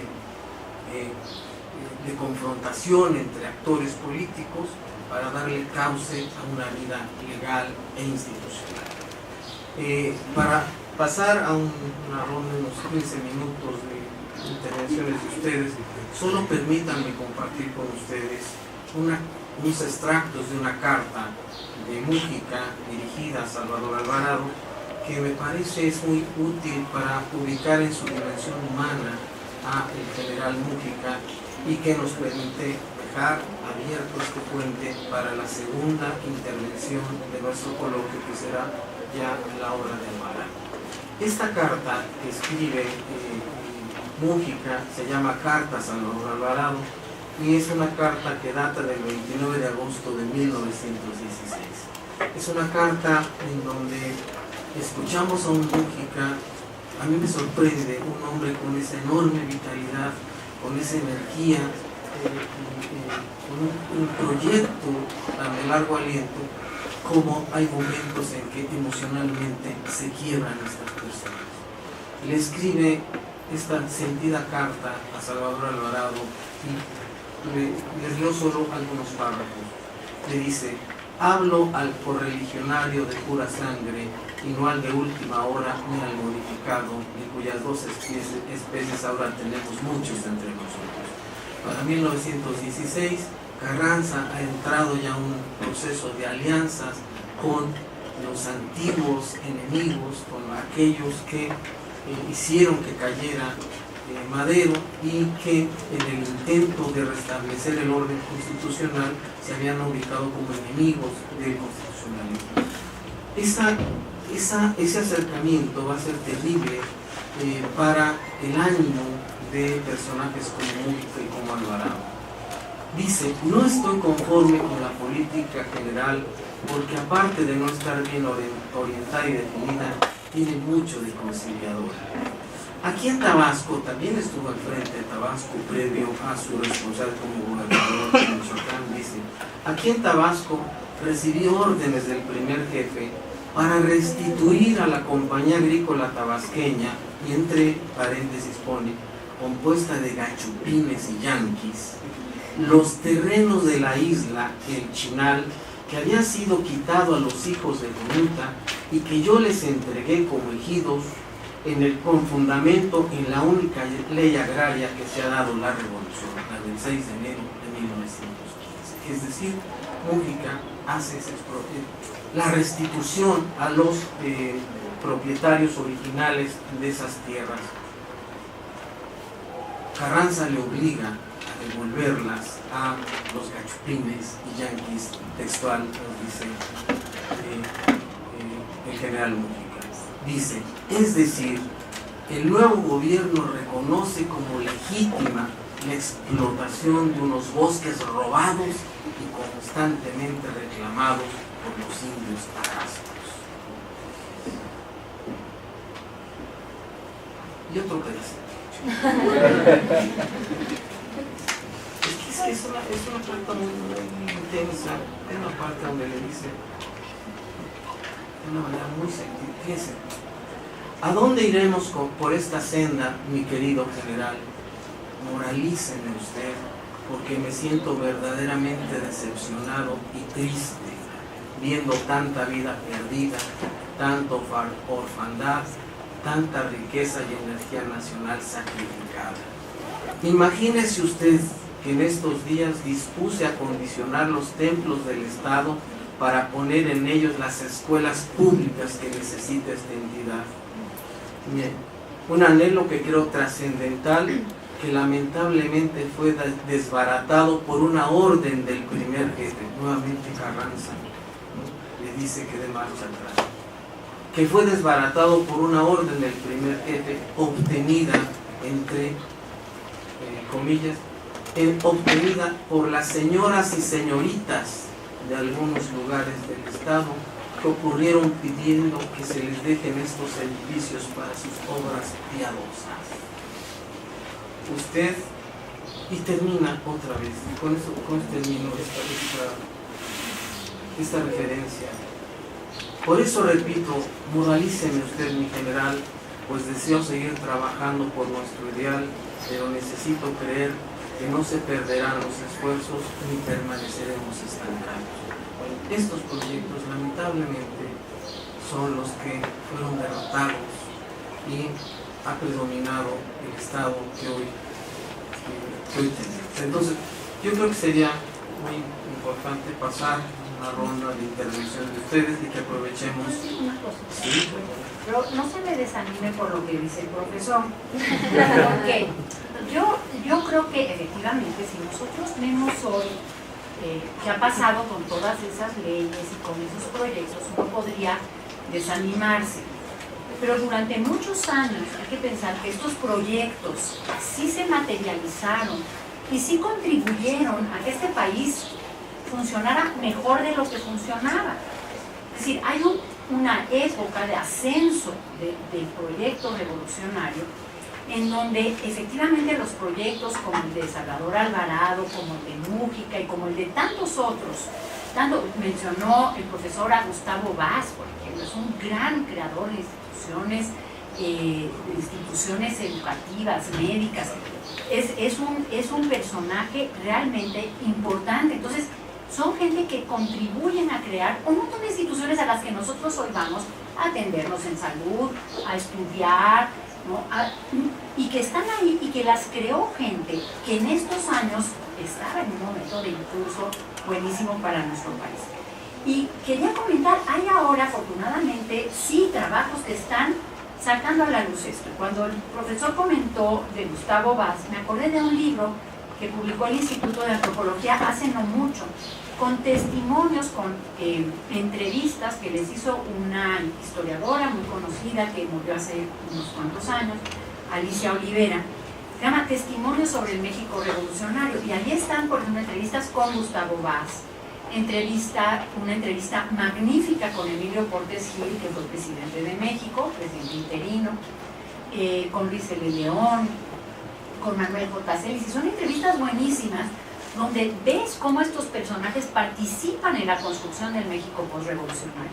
de confrontación entre actores políticos para darle cauce a una vida legal e institucional. Para pasar a una ronda de unos 15 minutos de intervenciones de ustedes, solo permítanme compartir con ustedes unos extractos de una carta de Mújica dirigida a Salvador Alvarado, que me parece es muy útil para ubicar en su dimensión humana a el general Mújica, y que nos permite dejar abierto este puente para la segunda intervención de nuestro coloquio, que será ya la obra de Alvarado. Esta carta que escribe Mújica se llama Carta a Salvador Alvarado, y es una carta que data del 29 de agosto de 1916. Es una carta en donde escuchamos a un Mújica, a mí me sorprende, un hombre con esa enorme vitalidad, con esa energía, con un proyecto tan de largo aliento, como hay momentos en que emocionalmente se quiebran estas personas. Le escribe esta sentida carta a Salvador Alvarado, y les leo solo algunos párrafos. Le dice: hablo al correligionario de pura sangre, y no al de última hora ni al modificado, de cuyas dos especies ahora tenemos muchos entre nosotros. Para 1916, Carranza ha entrado ya en un proceso de alianzas con los antiguos enemigos, con aquellos que hicieron que cayera Madero, y que en el intento de restablecer el orden constitucional se habían ubicado como enemigos del constitucionalismo. Ese acercamiento va a ser terrible para el ánimo de personajes como Mújica y como Alvarado. Dice: no estoy conforme con la política general, porque aparte de no estar bien orientada y definida, tiene mucho de conciliadora. Aquí en Tabasco, también estuvo al frente de Tabasco previo a su responsabilidad como gobernador de Michoacán. Dice: aquí en Tabasco recibí órdenes del primer jefe para restituir a la compañía agrícola tabasqueña, y entre paréntesis pone, compuesta de gachupines y yanquis, los terrenos de la isla El Chinal, que había sido quitado a los hijos de Jonuta y que yo les entregué como ejidos con fundamento en la única ley agraria que se ha dado la revolución, la del 6 de enero de 1915. Es decir, Mújica hace la restitución a los propietarios originales de esas tierras. Carranza le obliga a devolverlas a los gachupines y yanquis, textual nos dice el general Mújica. Dice: es decir, el nuevo gobierno reconoce como legítima la explotación de unos bosques robados y constantemente reclamados por los indios tarascos. Y otro que dice: es una carta muy intensa. Hay una parte donde le dice de una manera muy sentida: fíjense, ¿A dónde iremos por esta senda, mi querido general? Moralíceme usted, porque me siento verdaderamente decepcionado y triste, viendo tanta vida perdida, tanto orfandad, tanta riqueza y energía nacional sacrificada. Imagínese usted que en estos días dispuse a acondicionar los templos del Estado para poner en ellos las escuelas públicas que necesita esta entidad. Bien, un anhelo que creo trascendental, que lamentablemente fue desbaratado por una orden del primer jefe, nuevamente Carranza, ¿no? Le dice que dé marcha atrás, que fue desbaratado por una orden del primer jefe obtenida, entre comillas, obtenida por las señoras y señoritas de algunos lugares del Estado, que ocurrieron pidiendo que se les dejen estos edificios para sus obras piadosas. Usted, y termina otra vez, y con esto termino esta referencia. Por eso repito, moralíceme usted, mi general, pues deseo seguir trabajando por nuestro ideal, pero necesito creer que no se perderán los esfuerzos ni permaneceremos estancados. Estos proyectos lamentablemente son los que fueron derrotados y ha predominado el Estado que hoy tenemos. Entonces, yo creo que sería muy importante pasar una ronda de intervención de ustedes y que aprovechemos. Sí, pero no se me desanime por lo que dice el profesor, porque yo creo que efectivamente si nosotros vemos hoy qué ha pasado con todas esas leyes y con esos proyectos, uno podría desanimarse. Pero durante muchos años hay que pensar que estos proyectos sí se materializaron y sí contribuyeron a que este país funcionara mejor de lo que funcionaba. Es decir, hay una época de ascenso del proyecto revolucionario en donde efectivamente los proyectos como el de Salvador Alvarado, como el de Mújica y como el de tantos otros, tanto mencionó el profesor a Gustavo Vaz, por ejemplo, es un gran creador de instituciones educativas, médicas, es un personaje realmente importante. Entonces, son gente que contribuyen a crear un montón de instituciones a las que nosotros hoy vamos a atendernos en salud, a estudiar, ¿no? Y que están ahí y que las creó gente que en estos años estaba en un momento de impulso buenísimo para nuestro país. Y quería comentar, hay ahora afortunadamente sí trabajos que están sacando a la luz esto. Cuando el profesor comentó de Gustavo Vaz, me acordé de un libro que publicó el Instituto de Antropología hace no mucho, con testimonios, con entrevistas que les hizo una historiadora muy conocida que murió hace unos cuantos años, Alicia Olivera. Se llama Testimonios sobre el México Revolucionario, y ahí están, por ejemplo, entrevistas con Gustavo Vaz, una entrevista magnífica con Emilio Portes Gil, que fue presidente de México, presidente interino, con Luis L. León, con Manuel J. Celis, y son entrevistas buenísimas donde ves cómo estos personajes participan en la construcción del México postrevolucionario.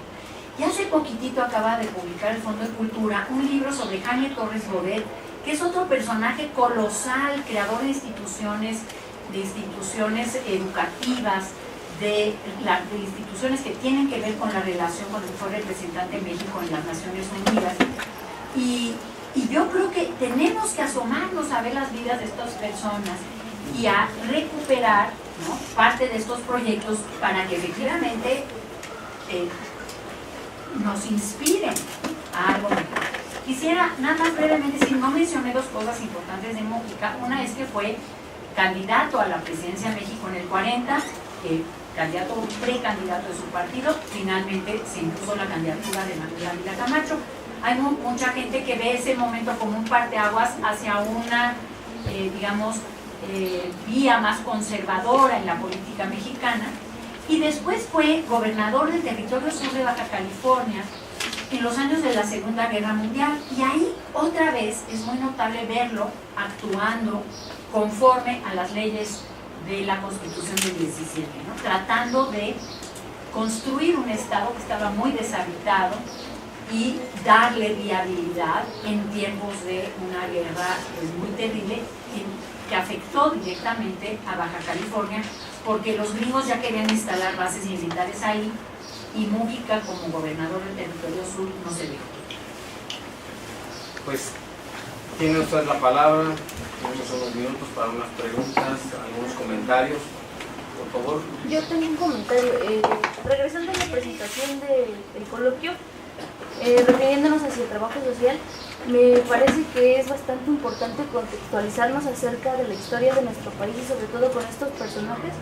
Y hace poquitito acaba de publicar el Fondo de Cultura un libro sobre Jaime Torres Bodet, que es otro personaje colosal, creador de instituciones educativas, de instituciones que tienen que ver con la relación con el que fue representante de México en las Naciones Unidas. Y yo creo que tenemos que asomarnos a ver las vidas de estas personas y a recuperar, ¿no?, parte de estos proyectos para que efectivamente nos inspiren a algo mejor. Quisiera nada más brevemente decir, no mencioné dos cosas importantes de Mújica. Una es que fue candidato a la presidencia de México en el 40, precandidato de su partido, finalmente se impuso la candidatura de Manuel Ávila Camacho. Hay mucha gente que ve ese momento como un parteaguas hacia una, vía más conservadora en la política mexicana, y después fue gobernador del territorio sur de Baja California en los años de la Segunda Guerra Mundial, y ahí otra vez es muy notable verlo actuando conforme a las leyes de la Constitución del 17, ¿no?, tratando de construir un estado que estaba muy deshabitado, y darle viabilidad en tiempos de una guerra muy terrible que afectó directamente a Baja California, porque los gringos ya querían instalar bases militares ahí y Mújica como gobernador del territorio sur no se dejó. Pues tiene usted la palabra, tenemos unos minutos para unas preguntas, algunos comentarios, por favor. Yo tengo un comentario, regresando a la presentación del coloquio, refiriéndonos hacia el trabajo social, me parece que es bastante importante contextualizarnos acerca de la historia de nuestro país y sobre todo con estos personajes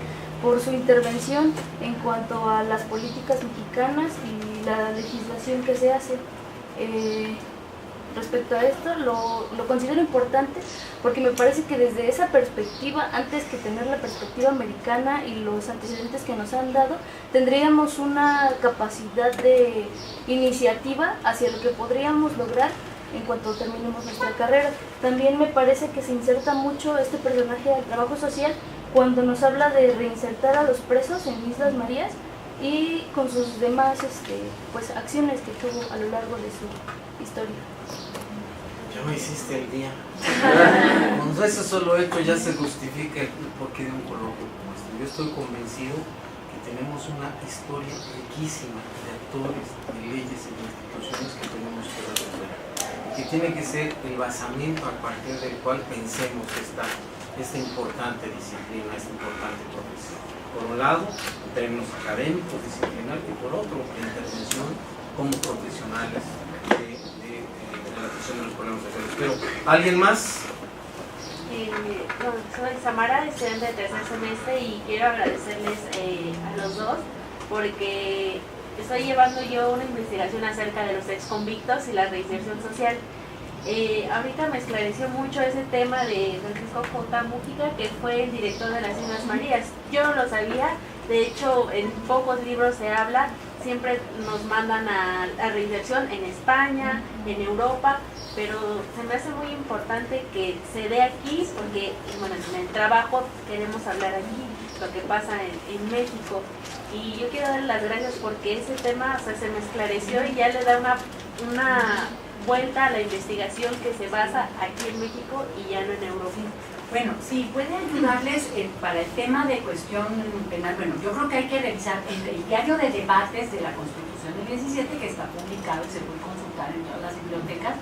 por su intervención en cuanto a las políticas mexicanas y la legislación que se hace. Respecto a esto, lo considero importante porque me parece que desde esa perspectiva, antes que tener la perspectiva americana y los antecedentes que nos han dado, tendríamos una capacidad de iniciativa hacia lo que podríamos lograr en cuanto terminemos nuestra carrera. También me parece que se inserta mucho este personaje al trabajo social cuando nos habla de reinsertar a los presos en Islas Marías y con sus demás pues, acciones que tuvo a lo largo de su historia. Ya me hiciste el día. Con ese solo hecho ya se justifica el porqué de un coloquio como este. Yo estoy convencido que tenemos una historia riquísima de actores, de leyes y de instituciones que tenemos que resolver. Que tiene que ser el basamento a partir del cual pensemos esta importante disciplina, esta importante profesión. Por un lado, en términos académicos, disciplinarios, y por otro, la intervención como profesionales de la atención de los problemas sociales. Pero, ¿alguien más? Soy Samara, estudiante de tercer semestre, y quiero agradecerles a los dos porque estoy llevando yo una investigación acerca de los exconvictos y la reinserción social. Ahorita me esclareció mucho ese tema de Francisco J. Mújica, que fue el director de las Islas Marías. Yo no lo sabía, de hecho en pocos libros se habla, siempre nos mandan a reinserción en España, en Europa, pero se me hace muy importante que se dé aquí, porque bueno, en el trabajo queremos hablar aquí, lo que pasa en México. Y yo quiero darle las gracias porque ese tema, o sea, se me esclareció y ya le da una vuelta a la investigación que se basa aquí en México y ya no en Europa. Bueno, sí, puede ayudarles para el tema de cuestión penal. Bueno, yo creo que hay que revisar el diario de debates de la Constitución del 17, que está publicado y se puede consultar en todas las bibliotecas.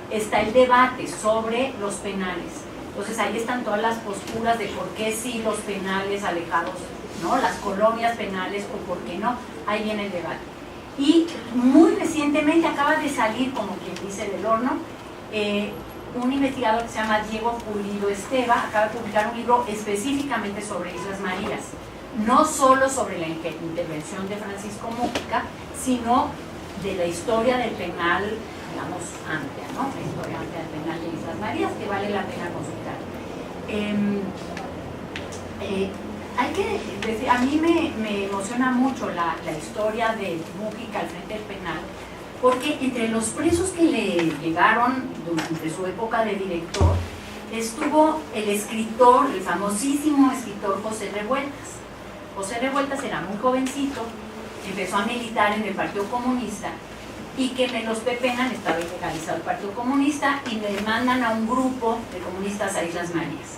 Está el debate sobre los penales. Entonces ahí están todas las posturas de por qué sí los penales alejados, ¿no? Las colonias penales o por qué no. Ahí viene el debate. Y muy recientemente acaba de salir, como quien dice del horno, un investigador que se llama Diego Pulido Esteva, acaba de publicar un libro específicamente sobre Islas Marías, no solo sobre la intervención de Francisco Mújica, sino de la historia del penal, digamos, amplia, ¿no? La historia amplia del penal de Islas Marías, que vale la pena consultar. Hay que decir, a mí me emociona mucho la historia de Mújica al frente del penal, porque entre los presos que le llegaron durante su época de director estuvo el escritor, el famosísimo escritor José Revueltas. José Revueltas era muy jovencito, empezó a militar en el Partido Comunista y que me los pepenan, estaba ilegalizado el Partido Comunista y me mandan a un grupo de comunistas a Islas Marías.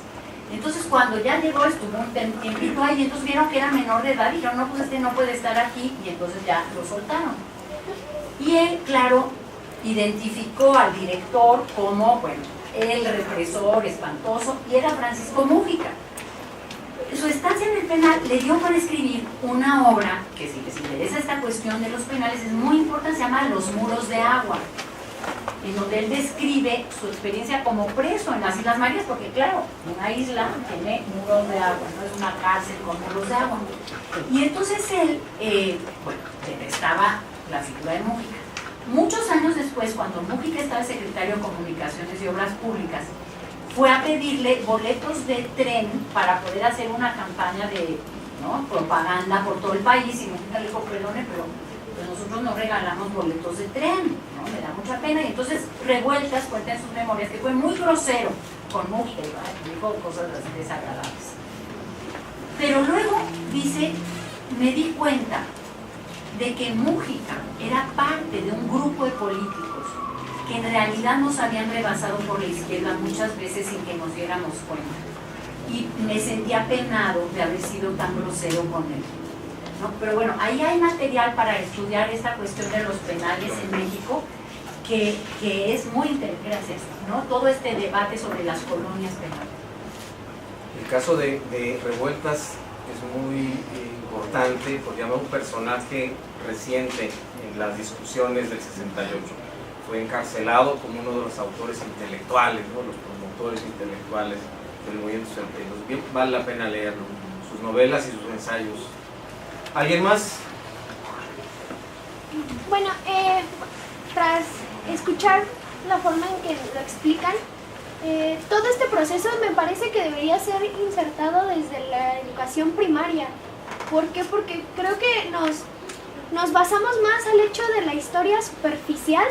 Entonces cuando ya llegó, estuvo un tiempito ahí, entonces vieron que era menor de edad y dijeron, no, pues este no puede estar aquí, y entonces ya lo soltaron. Y él, claro, identificó al director como, bueno, el represor espantoso, y era Francisco Mújica. Su estancia en el penal le dio para escribir una obra que, si les interesa esta cuestión de los penales, es muy importante, se llama Los Muros de Agua, en donde él describe su experiencia como preso en las Islas Marías, porque claro, una isla tiene muros de agua, no es una cárcel con muros de agua. Y entonces él, bueno, detestaba la figura de Mújica. Muchos años después, cuando Mújica estaba secretario de Comunicaciones y Obras Públicas, fue a pedirle boletos de tren para poder hacer una campaña de, ¿no?, propaganda por todo el país, y Mújica le dijo, perdone, pero pues nosotros no regalamos boletos de tren, ¿no? Me da mucha pena. Y entonces Revueltas cuenta en sus memorias que fue muy grosero con Mújica, y dijo cosas así desagradables. Pero luego dice, me di cuenta de que Mújica era parte de un grupo de políticos que en realidad nos habían rebasado por la izquierda muchas veces sin que nos diéramos cuenta. Y me sentía apenado de haber sido tan grosero con él, ¿no? Pero bueno, ahí hay material para estudiar esta cuestión de los penales en México que es muy interesante, ¿no? Todo este debate sobre las colonias penales. El caso de Revueltas es muy importante porque llama un personaje reciente en las discusiones del 68. Fue encarcelado como uno de los autores intelectuales, ¿no? Los promotores intelectuales del movimiento estudiantil. Bien, vale la pena leerlo, sus novelas y sus ensayos. ¿Alguien más? Bueno, tras escuchar la forma en que lo explican, todo este proceso me parece que debería ser insertado desde la educación primaria. ¿Por qué? Porque creo que nos basamos más al hecho de la historia superficial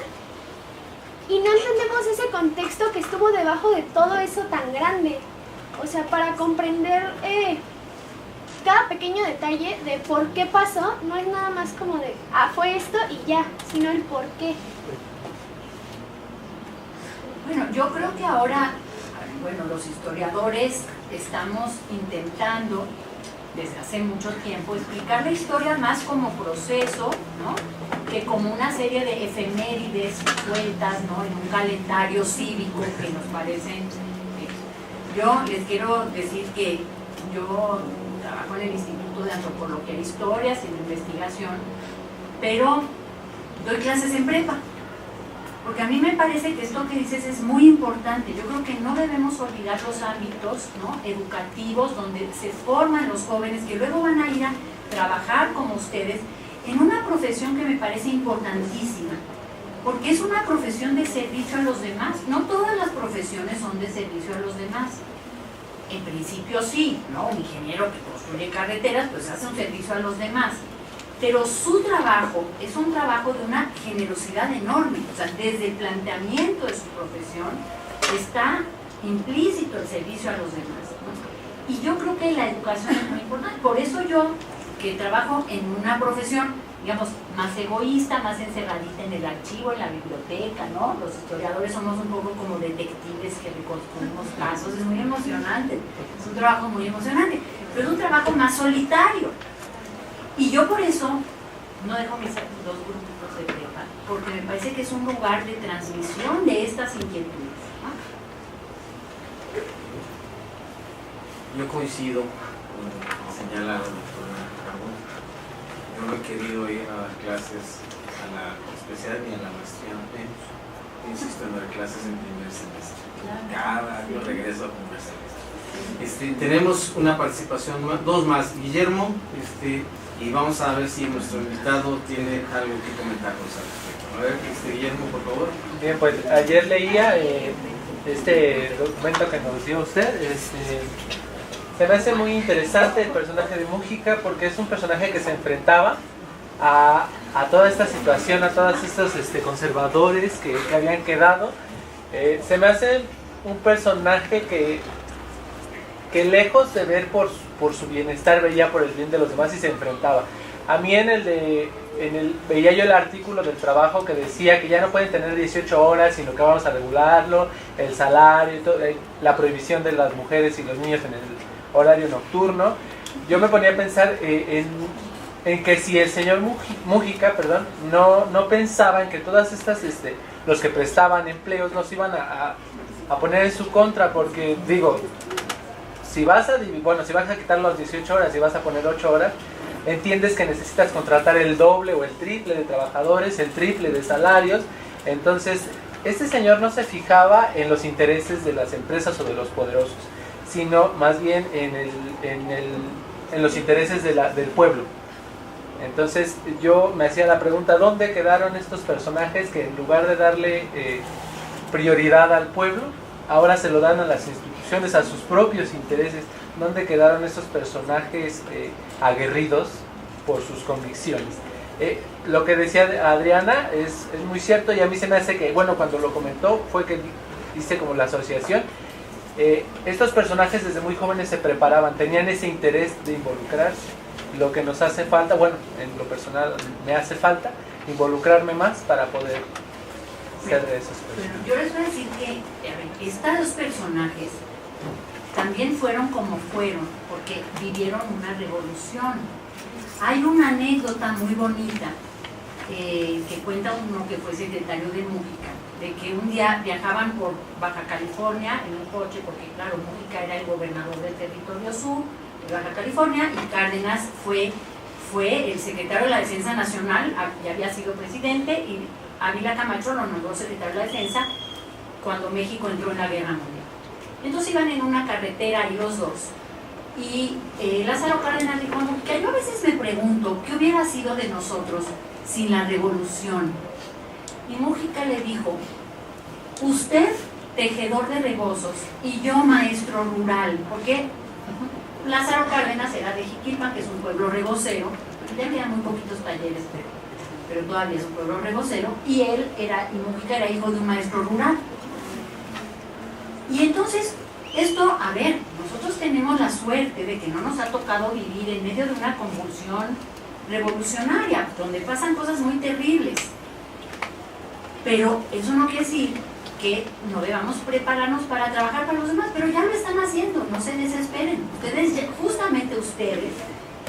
y no entendemos ese contexto que estuvo debajo de todo eso tan grande. O sea, para comprender cada pequeño detalle de por qué pasó, no es nada más como de, fue esto y ya, sino el por qué. Bueno, yo creo que ahora, bueno, los historiadores estamos intentando desde hace mucho tiempo explicar la historia más como proceso, ¿no? Que como una serie de efemérides sueltas, ¿no? En un calendario cívico que nos parecen. Yo les quiero decir que yo trabajo en el Instituto de Antropología e Historias y de Investigación, pero doy clases en prepa. Porque a mí me parece que esto que dices es muy importante. Yo creo que no debemos olvidar los ámbitos, ¿no? Educativos donde se forman los jóvenes que luego van a ir a trabajar como ustedes en una profesión que me parece importantísima, porque es una profesión de servicio a los demás. No todas las profesiones son de servicio a los demás. En principio sí, ¿no? Un ingeniero que construye carreteras pues hace un servicio a los demás. Pero su trabajo es un trabajo de una generosidad enorme. O sea, desde el planteamiento de su profesión está implícito el servicio a los demás, ¿no? Y yo creo que la educación es muy importante. Por eso yo, que trabajo en una profesión, digamos, más egoísta, más encerradita en el archivo, en la biblioteca, ¿no? Los historiadores somos un poco como detectives que reconstruimos casos. Es muy emocionante, es un trabajo muy emocionante, pero es un trabajo más solitario. Y yo por eso no dejo mis dos grupos de prepa, porque me parece que es un lugar de transmisión de estas inquietudes, ¿no? Yo coincido con lo que señala la doctora Carbón. Yo no he querido ir a dar clases a la especialidad ni a la maestría, menos. Insisto en dar clases en primer semestre. Cada año regreso a primer semestre. Tenemos una participación, dos más. Guillermo, y vamos a ver si nuestro invitado tiene algo que comentarnos al respecto. A ver, Guillermo, por favor. Bien, pues ayer leía este documento que nos dio usted. Se me hace muy interesante el personaje de Múgica porque es un personaje que se enfrentaba a toda esta situación, a todos estos conservadores que habían quedado. Se me hace un personaje que lejos de ver por su bienestar veía por el bien de los demás y se enfrentaba. A mí veía yo el artículo del trabajo que decía que ya no pueden tener 18 horas, sino que vamos a regularlo, el salario, todo, la prohibición de las mujeres y los niños en el horario nocturno. Yo me ponía a pensar en que si el señor Múgica, no pensaba en que todas estas, los que prestaban empleos nos iban a poner en su contra, porque digo, si vas a quitar las 18 horas y vas a poner 8 horas, entiendes que necesitas contratar el doble o el triple de trabajadores, el triple de salarios. Entonces, este señor no se fijaba en los intereses de las empresas o de los poderosos, sino más bien en los intereses del pueblo. Entonces, yo me hacía la pregunta, ¿dónde quedaron estos personajes que en lugar de darle prioridad al pueblo, ahora se lo dan a las instituciones, a sus propios intereses? ¿Dónde quedaron estos personajes aguerridos por sus convicciones? Lo que decía Adriana es muy cierto, y a mí se me hace que, cuando lo comentó fue que hice como la asociación. Estos personajes desde muy jóvenes se preparaban, tenían ese interés de involucrarse. Lo que nos hace falta, en lo personal me hace falta, involucrarme más para poder ser de esos personajes. Yo les voy a decir que estos personajes también fueron como fueron, porque vivieron una revolución. Hay una anécdota muy bonita que cuenta uno que fue secretario de Mújica, de que un día viajaban por Baja California en un coche, porque claro, Mújica era el gobernador del territorio sur de Baja California y Cárdenas fue el secretario de la Defensa Nacional, ya había sido presidente, y Ávila Camacho lo nombró secretario de la Defensa cuando México entró en la Guerra Mundial. Entonces iban en una carretera ahí los dos, y Lázaro Cárdenas dijo, que yo a veces me pregunto, ¿qué hubiera sido de nosotros sin la revolución? Y Mújica le dijo, usted tejedor de rebozos y yo maestro rural, porque Lázaro Cárdenas era de Jiquilpan, que es un pueblo rebocero, ya había muy poquitos talleres, pero todavía es un pueblo rebocero, y Mújica era hijo de un maestro rural. Y entonces, esto, a ver, nosotros tenemos la suerte de que no nos ha tocado vivir en medio de una convulsión revolucionaria, donde pasan cosas muy terribles. Pero eso no quiere decir que no debamos prepararnos para trabajar para los demás, pero ya lo están haciendo, no se desesperen. Justamente ustedes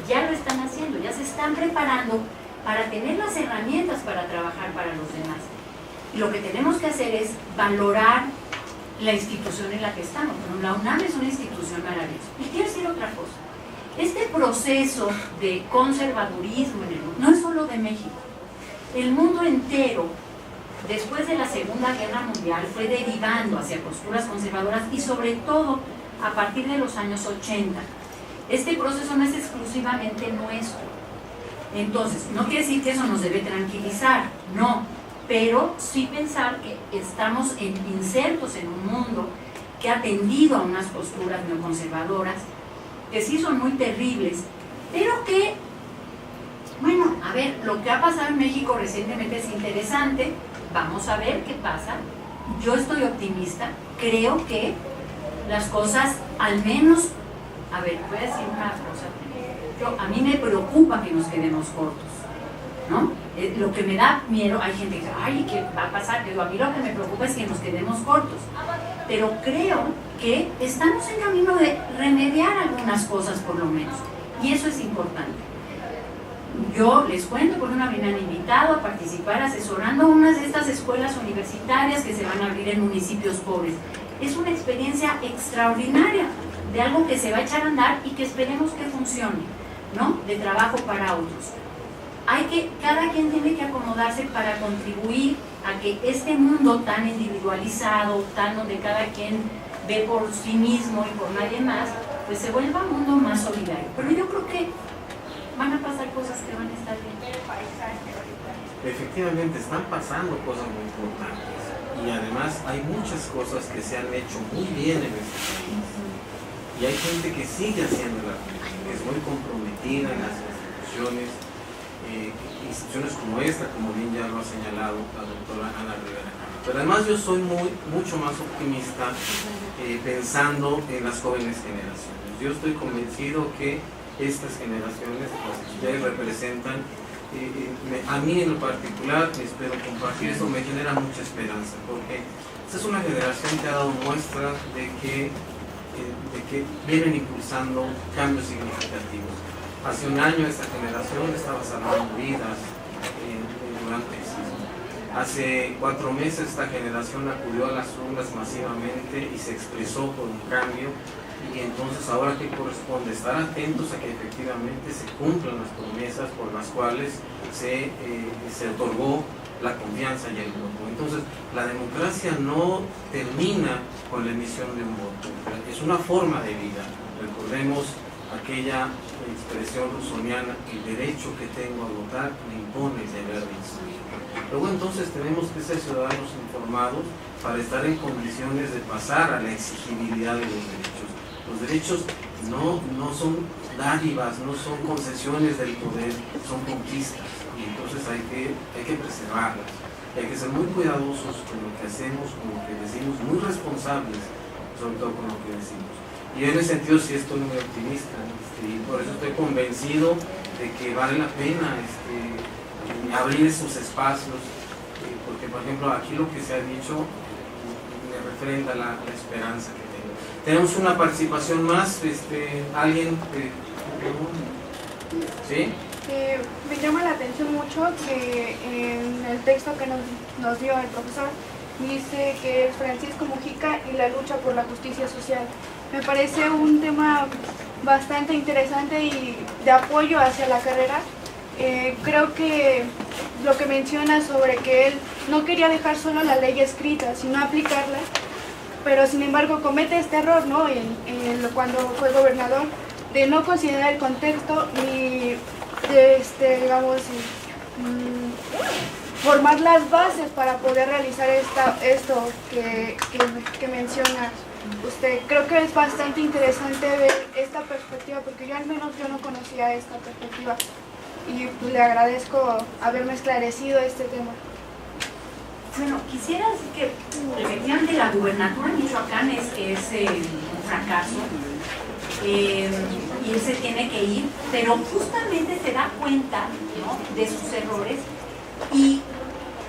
ya lo están haciendo, ya se están preparando para tener las herramientas para trabajar para los demás. Y lo que tenemos que hacer es valorar la institución en la que estamos. Bueno, la UNAM es una institución maravillosa. Y quiero decir otra cosa. Este proceso de conservadurismo en el mundo no es solo de México. El mundo entero, después de la Segunda Guerra Mundial, fue derivando hacia posturas conservadoras y sobre todo a partir de los años 80. Este proceso no es exclusivamente nuestro. Entonces, no quiere decir que eso nos debe tranquilizar, no, pero sí pensar que estamos insertos en un mundo que ha tendido a unas posturas neoconservadoras, que sí son muy terribles, pero que, bueno, a ver, lo que ha pasado en México recientemente es interesante, vamos a ver qué pasa. Yo estoy optimista, creo que las cosas, al menos, a ver, voy a decir una cosa, a mí me preocupa que nos quedemos cortos, ¿no? Lo que me da miedo, hay gente que dice, ay, ¿qué va a pasar? Pero a mí lo que me preocupa es que nos quedemos cortos, pero creo que estamos en camino de remediar algunas cosas por lo menos, y eso es importante. Yo les cuento porque me habían invitado a participar asesorando unas de estas escuelas universitarias que se van a abrir en municipios pobres. Es una experiencia extraordinaria de algo que se va a echar a andar y que esperemos que funcione, ¿no? De trabajo para otros. Cada quien tiene que acomodarse para contribuir a que este mundo tan individualizado, donde cada quien ve por sí mismo y por nadie más, pues se vuelva un mundo más solidario. Pero yo creo que van a pasar cosas que van a estar bien. Efectivamente, están pasando cosas muy importantes y además hay muchas cosas que se han hecho muy bien en este país y hay gente que sigue haciéndola, que es muy comprometida en las instituciones, instituciones como esta, como bien ya lo ha señalado la doctora Ana Rivera. Pero además yo soy mucho más optimista pensando en las jóvenes generaciones. Yo estoy convencido que estas generaciones, las que ustedes representan, a mí en lo particular, espero compartir esto, me genera mucha esperanza, porque esta es una generación que ha dado muestra de que vienen impulsando cambios significativos. Hace un año esta generación estaba salvando vidas durante el sismo. Hace 4 meses esta generación acudió a las urnas masivamente y se expresó por un cambio. Y entonces ahora que corresponde estar atentos a que efectivamente se cumplan las promesas por las cuales se otorgó la confianza y el voto. Entonces la democracia no termina con la emisión de un voto, es una forma de vida. Recordemos aquella expresión rusoniana, el derecho que tengo a votar me impone el deber de instruir. Luego entonces tenemos que ser ciudadanos informados para estar en condiciones de pasar a la exigibilidad de los derechos. Los derechos no son dádivas, no son concesiones del poder, son conquistas y entonces hay que preservarlas. Hay que ser muy cuidadosos con lo que hacemos, con lo que decimos, muy responsables sobre todo con lo que decimos. Y en ese sentido sí estoy muy optimista y por eso estoy convencido de que vale la pena abrir esos espacios, porque por ejemplo aquí lo que se ha dicho me referenda la esperanza que tengo. Tenemos una participación más, alguien ¿sí? Me llama la atención mucho que en el texto que nos dio el profesor dice que es Francisco Mujica y la lucha por la justicia social. Me parece un tema bastante interesante y de apoyo hacia la carrera. Creo que lo que menciona sobre que él no quería dejar solo la ley escrita, sino aplicarla, pero sin embargo comete este error, ¿no? Cuando fue gobernador, de no considerar el contexto ni digamos, formar las bases para poder realizar esto que menciona usted. Creo que es bastante interesante ver esta perspectiva, porque yo al menos no conocía esta perspectiva y pues, le agradezco haberme esclarecido este tema. Bueno, quisiera decir que efectivamente la gubernatura en Michoacán es un fracaso. Y él se tiene que ir, pero justamente se da cuenta, ¿no?, de sus errores y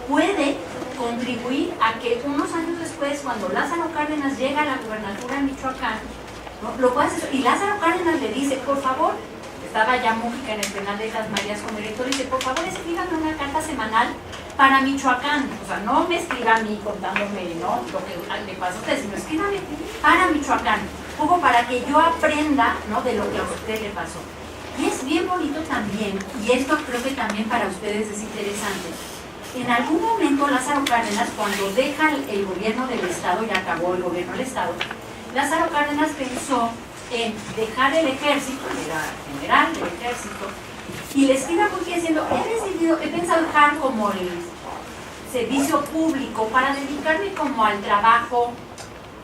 puede contribuir a que unos años después, cuando Lázaro Cárdenas llega a la gubernatura de Michoacán, ¿no?, lo puede hacer, y Lázaro Cárdenas le dice, por favor, estaba ya Mujica en el penal de Las Marías como director, y dice, por favor, escríbame una carta semanal para Michoacán, o sea, no me escriba a mí contándome, ¿no?, lo que le pasa a usted, sino escríbame para Michoacán, un poco para que yo aprenda, ¿no?, de lo que a usted le pasó. Y es bien bonito también, y esto creo que también para ustedes es interesante. En algún momento Lázaro Cárdenas, cuando deja el gobierno del Estado, ya acabó el gobierno del Estado, Lázaro Cárdenas pensó en dejar el ejército, era general del ejército, y le escribe a Mujica diciendo, he pensado dejar como el servicio público para dedicarme como al trabajo,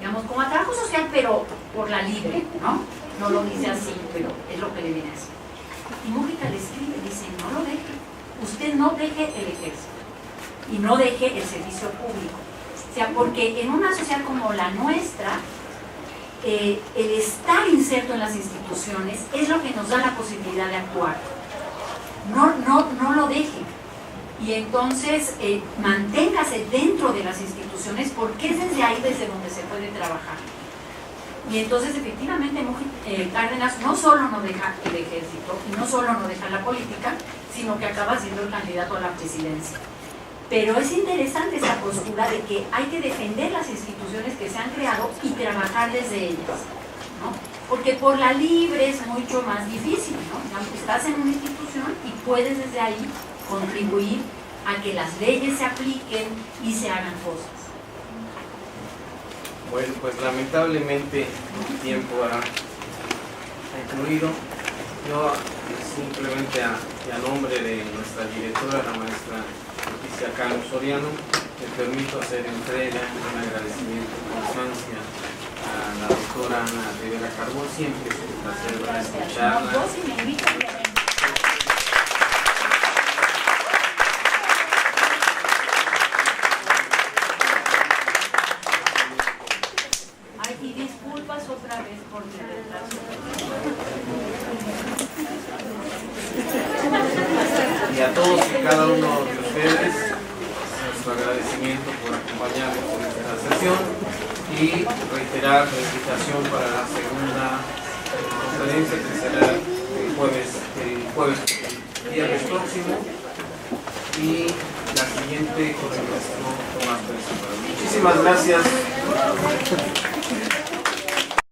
digamos, como al trabajo social, pero por la libre, ¿no? No lo dice así, pero es lo que le viene así. Y Mujica le escribe, dice, no lo deje, usted no deje el ejército y no deje el servicio público. O sea, porque en una sociedad como la nuestra, el estar inserto en las instituciones es lo que nos da la posibilidad de actuar. No lo deje. Y entonces manténgase dentro de las instituciones, porque es desde ahí desde donde se puede trabajar. Y entonces efectivamente Cárdenas no solo no deja el ejército y no solo no deja la política, sino que acaba siendo el candidato a la presidencia. Pero es interesante esa postura de que hay que defender las instituciones que se han creado y trabajar desde ellas, ¿no? Porque por la libre es mucho más difícil, ¿no? Aunque estás en una institución y puedes desde ahí contribuir a que las leyes se apliquen y se hagan cosas. Bueno, pues lamentablemente el tiempo ha concluido. Yo simplemente a nombre de nuestra directora, la maestra Leticia Cano Soriano, me permito hacer entrega de un agradecimiento con constancia a la doctora Ana Rivera Carbón. Siempre es un placer escucharla. Y disculpas otra vez por mi retraso. Y a todos y cada uno de ustedes, nuestro agradecimiento por acompañarnos en esta sesión y reiterar la invitación para la segunda conferencia que será el viernes próximo, y la siguiente con el maestro Tomás Pérez. Muchísimas gracias.